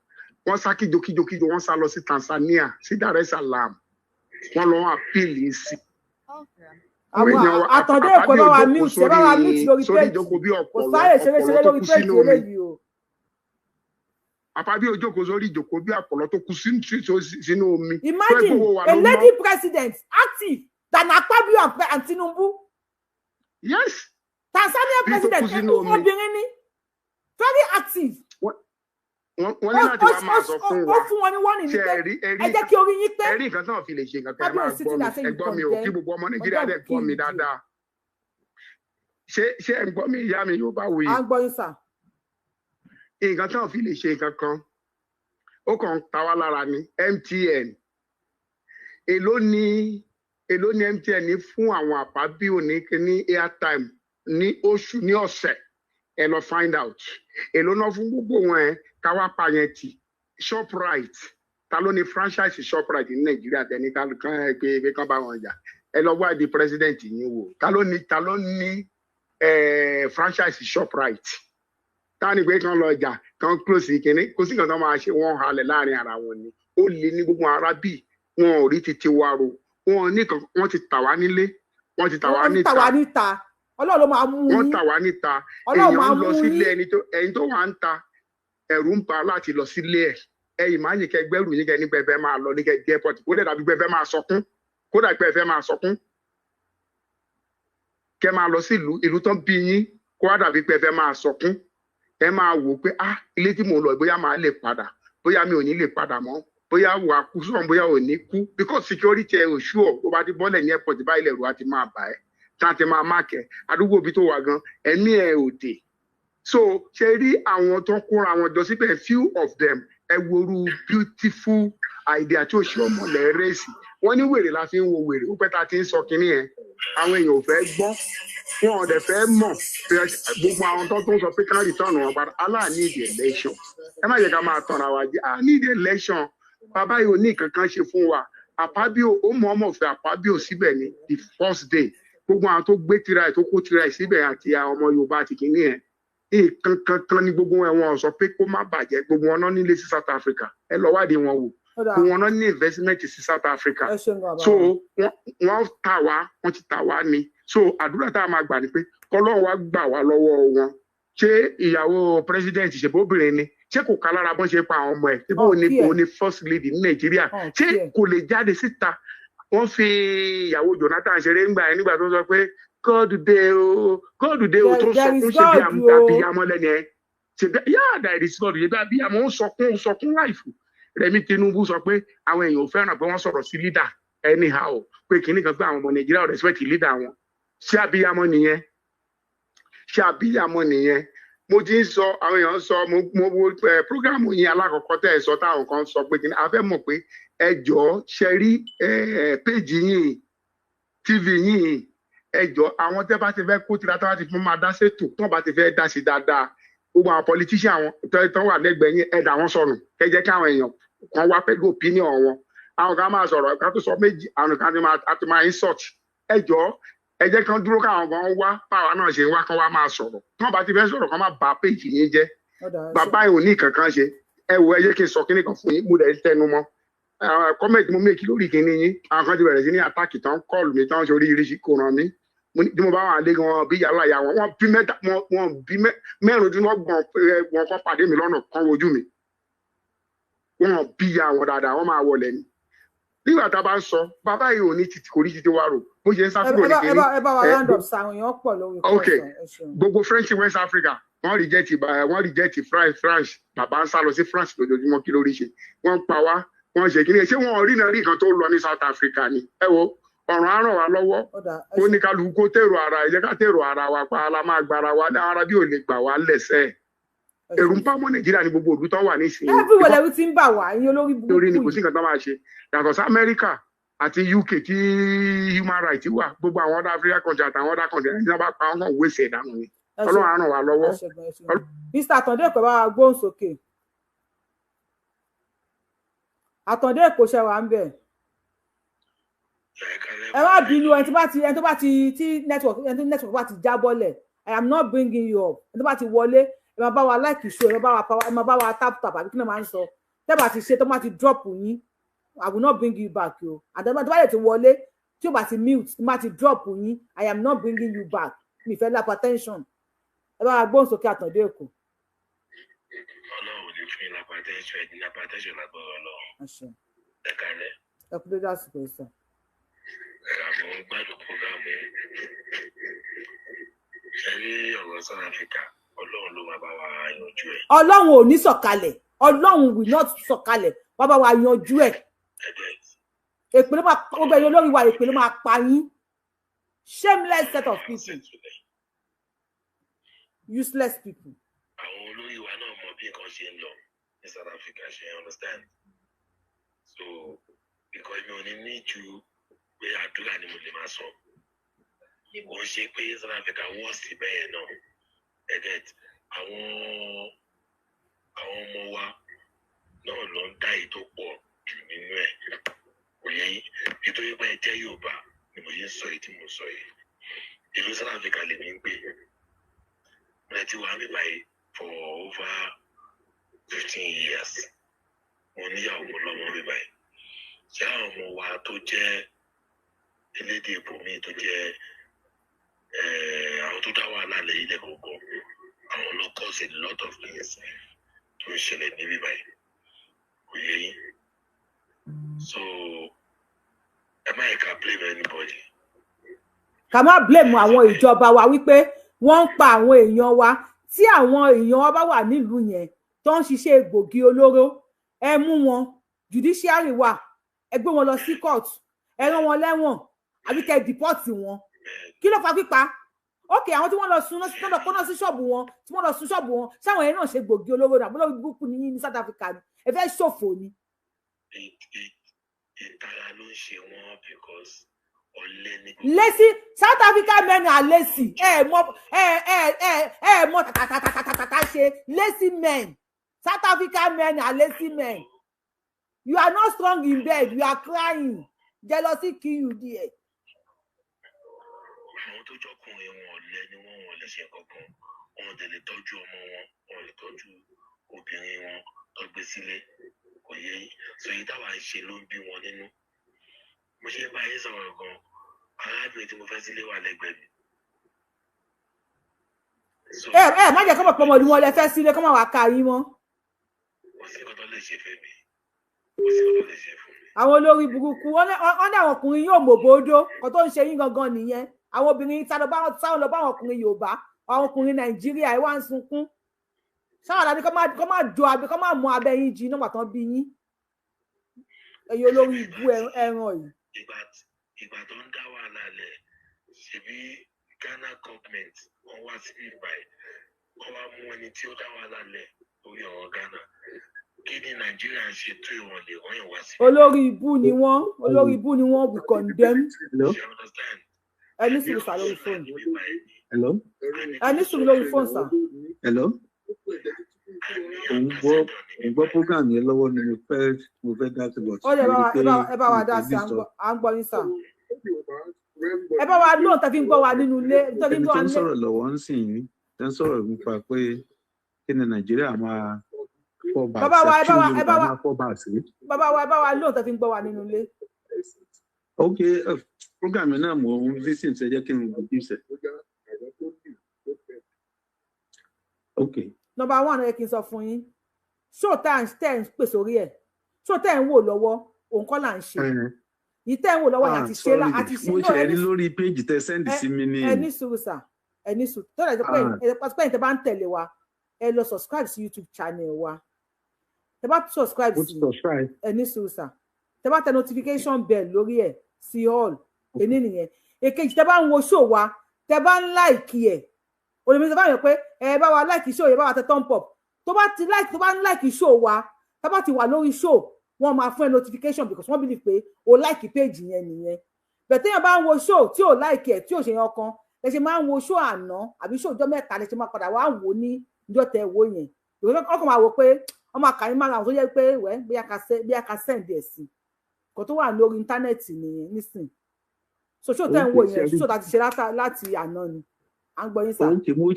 wọ́n sá kíjokíjokíjo wọ́n sá lọ sí Tanzania sí Dar es Salaam wọ́n lọ appeal yìí sí. àwọn àtọ̀dé èkó bá wa mute ṣe bá wa mute lórí péjì kò sáré ṣeréṣeré lórí péjì eléyìí o. àpábí ojókòó sórí ìjòkó bí àpọ̀lọ́ tó kú sínú omi. Imagine a lady president active than Akpabio and Tinubu. Yes. Tanzania president obìnrin ni very active. wọ́n ní láti wá máa sọ fún wa ó fún wọn ní wọ́n ní pé ẹ jẹ́ kí orí yín pé ẹ̀rí nǹkan náà fi lè ṣe nǹkan kan máa gbọ́ mi ò kí gbogbo ọmọ Nàìjíríà dẹ̀ gbọ́ mi dáadáa ṣé ẹ̀ ń gbọ́ mi ìyá mi yóò bá wòye. à ń gbọ́ yín sà. nǹkan náà fi lè ṣe nǹkan kan ó kàn ń ta wá lára ní MTN èló ni MTN ní fún àwọn àpábí òní ní airtime ní oṣù ní ọ̀sẹ̀ ẹ lọ find out èló náà fún gbogbo wọn ẹ káwá pààyàn tì Shoprite ta ló ní franchise Shoprite ní Nàìjíríà tẹni kan pé kán bá wọn jà ẹ lọ wá di president yín wò ta ló ní franchise Shoprite ta ni pé kán lọ jà kán close kínní kò sí nǹkan tó máa ṣe wọn halẹ̀ láàrin ara wọn ni ó lè ní gbogbo ara bíi wọn ò rí títí wa ro wọn ní kan wọn ti tà wá nílé wọn ti tà wá níta Ọlọ́run ló máa mú yín wọn tà wá níta èèyàn lọ sílé ẹni tó wà ń ta ẹ̀rù ń bà láti lọ sílé ẹ̀yin máa ń yìn kẹ gbẹrù yín kẹ ní pẹfẹ máa lọ ní kẹ jẹ airport kó dẹ̀ dàbí pẹfẹ máa sọkún kó dàbí pẹfẹ máa sọkún kẹ máa lọ sí ìlú tán bí yín kó wá dàbí pẹfẹ máa sọkún ẹ máa wò pé ilé tí mò ń lọ bóyá máa lè padà bóyá mi ò ní lè padà mọ́ bóyá wà á kú sọ̀rọ̀ bóyá ò ní kú because security ẹ̀ ò ṣúọ̀ tó bá ti bọ́lẹ̀ ní airport báyìí lẹ̀rù á ti máa bà ẹ́ tá a ti máa máàkẹ́ àdúgbò ibi tó wà gan ẹ̀mí ẹ̀ ò dé so ṣe rí àwọn tó kóra wọn jọ síbẹ̀ few of them ẹ woru beautiful idea tí ó ṣe ọmọ lẹ́rẹ́sì wọ́n ní wèrè la fi ń wo wèrè ó pẹ́ ta ti ń sọ kínní yẹn àwọn èèyàn ò fẹ́ gbọ́ wọn ò dẹ̀ fẹ́ mọ̀ gbogbo àwọn tó ń sọ pé kán return wọn padà aláàní ìdí election ẹ má yẹ ká máa tanra wa jẹ ní ìdí election bàbá yìí ò ní nǹkan kan ṣe fún wa àpábíò ó mọ ọmọ òfin àpábíò síbẹ̀ ní the first day gbogbo àwọn tó gbé tira ẹ̀ tó kó tira ẹ̀ síbẹ̀ àti àwọn ọmọ Yorùbá àti kìíní ẹ̀ nǹkan kankan ní gbogbo wọn sọ pé kó má bàjẹ́ gbogbo wọn náà nílé sí South Africa ẹ lọ wádìí wọn wò gbogbo wọn náà ní investment sí South Africa so wọ́n tà wá wọ́n ti tà wá ni so àdúrà tá a máa gbà ni pé kọ́lọ́run wá gbà wá lọ́wọ́ wọn ṣé ìyàwó president ṣèbóbìnrin ni ṣé kò ká lára bọ́n ṣe pa àwọn ọmọ ẹ̀ ṣé bóun ni first lady ní Nàìjíríà ṣé kò lè jáde síta wọ́n fi ìyàwó Jonathan ṣeré ńgbà ẹ̀ nígbà tó sọ pé God dé o tó sọkún ṣe bí abiyamọ lẹ́nu ẹ̀ ṣe bí yáàdà ìdí sí God ṣe bí abiyamọ ń sọkún láìfù Rẹ̀mí Tinubu sọ pé àwọn èèyàn ò fẹ́ràn pé wọ́n sọ̀rọ̀ sí leader anyhow pé kìnnì kan pé àwọn ọmọ Nàìjíríà ò respect leader wọn ṣé abiyamọ nìyẹn mo ti ń sọ àwọn èèyàn sọ mo wo program yín alákọ̀ọ́kọ́ tẹ́ ẹ sọ táwọn kan sọ pé kìnnì a fẹ́ mọ̀ pé ẹ jọ̀ọ́ ṣe rí péjì yín TV yín ẹ jọ̀ọ́ àwọn tẹ́ bá ti fẹ́ kó tira tó bá ti fún máa dá sétò tó bá ti fẹ́ dá sí dáadáa gbogbo àwọn politician àwọn tó wà lẹ́gbẹ̀ẹ́ yín ẹ dà wọ́n sọnù kẹ́ jẹ́ káwọn èèyàn kan wá pẹ̀lú opinion wọn àwọn kan máa sọ̀rọ̀ ká tó sọ méjì àwọn kan ti máa insult ẹ jọ̀ọ́ ẹ jẹ́ kán dúró káwọn kan wá báwa náà ṣe ń wá kán wá máa sọ̀rọ̀ tí wọ́n bá ti fẹ́ sọ̀rọ̀ kán máa bà péjì yín jẹ́ bàbá yìí ò ní kankan ṣe ẹ wo ẹ jẹ́ kí n sọ kíní kan fún yín mo dẹ̀ tẹnu mọ́ kọ́mẹ̀tì mo méjì lórí kíní yín àwọn kan ti bẹ̀rẹ̀ sí ní àtàkì tán kọ́ọ̀lù mi tán ṣe oríṣiríṣi kò ràn mí tí mo bá wà lé wọn bí yàrá ìyá wọn bí mẹ́rìndínlọ́gbọ̀n wọn kọ́ pàdé mi lọ́nà kan wojú mi wọn bí ya wọn dáadáa wọn máa wọlé ni nígbà tá a bá ń sọ bàbá yìí ò ní títí kò rí títí wá rò bó ṣe ń sá kúrò ní kiri. ẹ bá wa round up sáwọn èèyàn pọ̀ lórí kọ́ọ̀sán. gbogbo French West Africa wọ́n reject France bàbá ń sá lọ sí France lójoojúmọ́ kí lórí ṣe wọ́n pa wá wọ́n ṣe kí ni ṣé wọ́n rí náà rí nǹkan tó lọ ní South Africa ni ẹ wo ọ̀ràn á ràn wá lọ́wọ́ ó ní kálukú kó tèrò ara ẹ jẹ́ ká tèrò ara wa pa ala máa gbára wa ní ara bí ò lè gbà wá lẹ́sẹ̀ ẹ̀rù ń bá ọmọ Nàìjíríà ní gbogbo òdu tó wà nísìnyí. everywhere lẹ́rú ti ń bà wá ìyẹn olórí burúkú torí ni kò sí nǹkan tó máa ṣe yàtọ̀ sí Amẹ́ríkà àti UK tí human rights wà gbogbo àwọn other African country àtàwọn other country ẹni tí wọ́n bá pa wọn kàn wéṣẹ̀ ìdánù ni Ọlọ́run á ràn wá lọ́wọ́. Mr. Àtàndé Èkó bá wa gbóhùn sókè. Àtàndé Èkó ṣe wà ń bẹ̀. Ẹ má bínú ẹni tó bá ti tí network bá ti jábọ́lẹ̀ I am not bringing you up ẹni tó bá ti wọlé ẹ máa bá wa like show ẹ máa bá wa tap àbí kí ni máa ń sọ tẹ́ bá ti ṣe tó máa ti drop yín I will not bring you back o àtàwọn tó bá yẹ ti wọlé tí ó bá ti mute tó máa ti drop yín I am not bringing you back mi fẹ́ lápá tension ẹ bá wa gbóhùn sókè Àtàndé Èkó. Ọlọ́run ò ní fún yín lápá tension ẹ̀ ní lápá tension lágbára Ọlọ́run ẹ kálẹ̀. ẹ kú dédé àsìkò ìsàn. Àwọn gbádùn programu ẹ rí ọ̀rọ̀ South Africa Ọlọ́run ló máa bá wa yanjú ẹ̀. Ọlọ́run ò ní sọ̀kalẹ̀ Ọlọ́run will not sọ̀kalẹ̀ wá bá wa yanjú ẹ̀. Èpè ló máa gbogbo ẹ̀yọ́ lórí wa èpè ló máa pa yín shameless set of people useless people. Àwọn olórí wa náà mọ bí nǹkan ṣe ń lọ ní South Africa ṣe understand so because mi ò ní ní ju pé àdúrà ni mo lè máa sọ kò ń ṣe pé South Africa wọ́ sí bẹ́ẹ̀ náà ẹ̀gẹ́t àwọn ọmọ wa náà ló ń dá ètò pọ̀ jù nínú ẹ̀ kò yẹ nítorí pé ẹ jẹ́ Yorùbá ni mo ṣe ń sọ èyí tí mo sọ yìí ìlú South Africa lèmi ń gbé mo ti wà mí báyìí for over 15 years mo níyàwó mo lọ́mọ mi báyìí ṣé àwọn ọmọ wa tó jẹ́ elédè ibòmíì tó jẹ́ àwọn tó dá wà lálẹ́ ilẹ̀ gbogbo àwọn ló cause a lot of things tó ń ṣẹlẹ̀ níbí báyìí kò yẹ yín so ẹ má yẹ ká blame anybody. Ká má blame àwọn ìjọba wa wípé wọ́n ń pa àwọn èèyàn wa tí àwọn èèyàn wa bá wà nílùú yẹn tó ń ṣiṣẹ́ egbògi olóró ẹ mú wọn judiciary wà ẹ gbé wọn lọ sí court ẹ rán wọn lẹ́wọ̀n àbí kẹ́ deport wọn kí ló fa pípa okay àwọn tí wọ́n lọ sun náà kọ́nà sí ṣọ́ọ̀bù wọn tí wọ́n lọ sun ṣọ́ọ̀bù wọn sáwọn yẹn náà ṣe gbògi olóró náà bọ́lá gbúkú ní South Africa ni ẹ fẹ́ ṣòfò ni. ìtara ló ń ṣe wọn because ọ̀lẹ ni. lazy South Africa men are lazy mọ tàtàtàtàtà ṣe lazy men South Africa men are lazy men you are not strong in bed you are crying jealousy kill you there. àwọn tó jọkùnrin wọn ọ̀lẹ ni wọn lè ṣe kankan wọn lè tọ́jú ọmọ wọn lè tọ́jú obìnrin wọn tó gbé sílé kò yẹ yín so yìí táwa ń ṣe ló ń bí wọn nínú mo ṣe bá yín sọ̀rọ̀ gan arábìnrin tí mo fẹ́ sílé wà lẹ́gbẹ̀ẹ́ mi. má jẹ́ kó mọ̀ pé ọmọdé wọn lẹ fẹ́ sílé kó má wàá ká yín mọ́. kò sí nǹkan tó lè ṣe fẹ́ mi kò sí nǹkan tó lè ṣe fún mi. àwọn olórí burúkú wọn ní àwọn ọkùnrin yóò mọ̀ bòódó kó tó ń ṣe yín gangan nìyẹn àwọn obìnrin sáwọn lọ bá àwọn ọkùnrin Yorùbá àwọn ọkùnrin Nàìjíríà ẹ wá ń sunkún sáwọn àdáni kó má jọ abẹ kó má mú abẹ yín jí nígbà tán bí yín ẹ̀yin olórí ibú ẹran yìí. ìgbà tó ń dá wàhálà lẹ̀ ṣebí Ghana government wọ́n wá sí ìbàyẹ̀ wọ́n wá mú ẹni tí ó dá wàhálà lẹ̀ lórí ọ̀rọ̀ Ghana kí ni Nàìjíríà ń ṣe tó ìwọ̀n lè wọ́n yẹn wá sí. olórí ibú ni wọ́n we condemn. ẹni sùúrù sá lórí fóònù. ẹni sùúrù lórí fóònù sá. òun gbọ́ program yẹn lọ́wọ́ ni mo fẹ́ dá sí bọ̀tí. ó yẹ ẹ bá wa dá sí à ń gbọ́ yín sá. ẹ bá wa lóun tẹ́ fi ń gbọ́ wa nínú ilé. ẹni tó ń sọ̀rọ̀ lọ́wọ́ ń sìn yín tó ń sọ̀rọ̀ nípa pé kí ni Nàìjíríà máa fọ́ bá sí. bàbá wa ẹ bá wa lóun tẹ́ fi ń gbọ́ wa nínú ilé. ok program náà mo ń visit ṣe jẹ́ kí n gbọ́ ìṣẹ̀. ok. Number 1 ẹ kí n sọ fún yín show tá ń pè sórí ẹ̀ show tá ń wò lọ́wọ́ òun kọ́ là ń ṣe yìí tá ń wò lọ́wọ́ àti ṣe mo ṣe rí lórí page tẹ́ send sí mi ní. ẹni sùúrù sà ẹni sùúrù tó lè jẹ́ pé ẹ̀ tẹ́ bá ń tẹ̀lé wa ẹ lọ subscribe sí YouTube channel wa tẹ́ bá subscribe sí ẹni sùúrù sà tẹ́ bá tẹ notification bell lórí ẹ̀ sí all ẹni nìyẹn èkejì tẹ́ bá ń wo show wa tẹ́ bá ń like ẹ̀ olùmísọ bá yàn pé ẹ bá wa like show yẹn bá wa tẹ thumb up tó bá ń like show wa tá bá ti wà lórí show wọ́n máa fún ẹ notification because wọ́n believe pé o like page yẹn nìyẹn but téèyàn bá ń wo show tí ò like ẹ tí ò ṣe yan kan lẹ ṣe máa ń wo show àná àbí show ọjọ́ mẹ́ta lẹ ṣe máa padà wá wò ní ọjọ́ tẹ́ wò yẹn ọkàn máa wò pé ọmọ àkàrí máa ràn tó yẹ pé wẹ́ bí a ka send ẹ̀ sí kò tó wà lórí íńtánẹ́ẹ̀tì nìyẹn nísìn so show tẹ́ ń wò yẹn show láti ṣe láti àná ni à ń gbọ́ yín sá. mo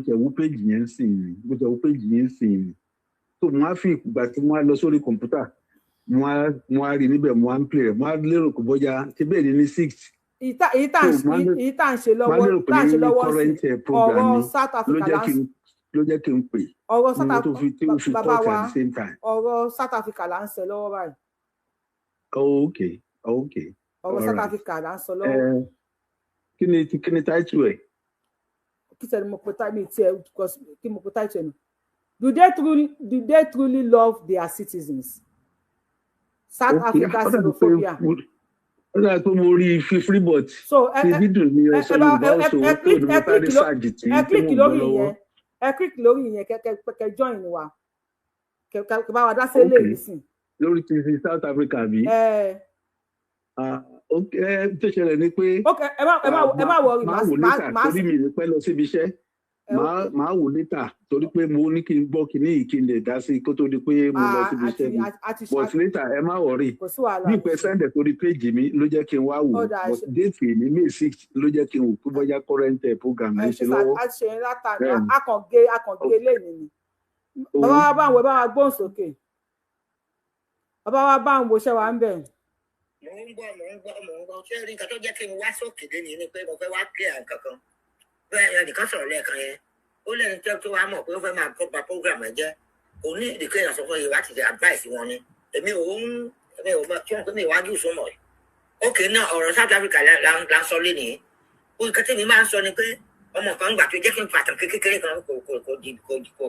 ṣe wo page yẹn sìn ni so mo á fi ìgbà tí mo á lọ sórí kọ̀ǹpútà mo á rí níbẹ̀ mo á ń pè rẹ̀ mo á lérò kó bọ́jà ṣe bẹ́ẹ̀ ni ní 6. èyí tá à ń ṣe lọ́wọ́ sí ọ̀rọ̀ South Africa ló jẹ́ kí n pè ọ̀rọ̀ South Africa bàbá wa ọ̀rọ̀ South Africa là ń sọ lọ́wọ́ báyìí. Okay. ọ̀rọ̀ South Africa là ń sọ lọ́wọ́. kí ni title ẹ̀. kí sẹ́ni mo pe title because kí mo pe title ẹ̀ nù. Do they truly love their citizens? South Africa xenophobia. Ó dáa tó mo rí free but ti dídùn ní ọ̀sẹ̀ Yorùbá ọ̀sọ̀ tó ní mo bá rí sáàjì tí mo ń bọ̀ lọ́wọ́. Ẹ click lórí ìyẹn kẹ̀kẹ́ join wa kẹ̀kẹ́ bá wa dá sí ilé ìsìn. Lórí ti South Africa bí. Tó ṣẹlẹ̀ ni pé ẹ má wọrí máa wò létà torí mi ní pẹ́ lọ síbi iṣẹ́ máa wò létà torí pé mo ní kí n gbọ́ kíní yìí kí n lè dá sí kó tó di pé mo lọ síbi iṣẹ́ mi but létà ẹ má wọrí bí ìpẹ́ sẹ́ndẹ̀ torí péjì mi ló jẹ́ kí n wá wò but déètì ní May 6 ló jẹ́ kí n wò kó bọ́jà current program ẹ̀ ṣe lọ́wọ́. a ṣe látàná akànge lẹ́yìn ni bàbá wa bá ń wo bá wa gbóhùn sókè bàbá wa bá ń wo ṣẹ́ wa ń bẹ̀. mo ń gbọ́ ṣé rí nǹkan tó jẹ́ kí n wá sókè dé ni pé mo fẹ́ wá clear nǹkan kan bẹ́ẹ̀ ẹnìkan sọ̀rọ̀ lẹ́ẹ̀kan yẹn ó lẹ́ni tó wá mọ̀ pé ó fẹ́ máa kópa program ẹ̀ jẹ́ kò ní ìdíkẹ́ èèyàn sọ fún yìí láti ṣe advice wọn ni èmi ò mọ̀ tí wọ́n pè mí ìwádìí ìsúnmọ̀ ẹ̀ ókè náà ọ̀rọ̀ South Africa la ń sọ lé nìyí nǹkan tí mi máa ń sọ ni pé ọmọ kan gbà tó jẹ́ kí n pàtàkì kékeré kan kò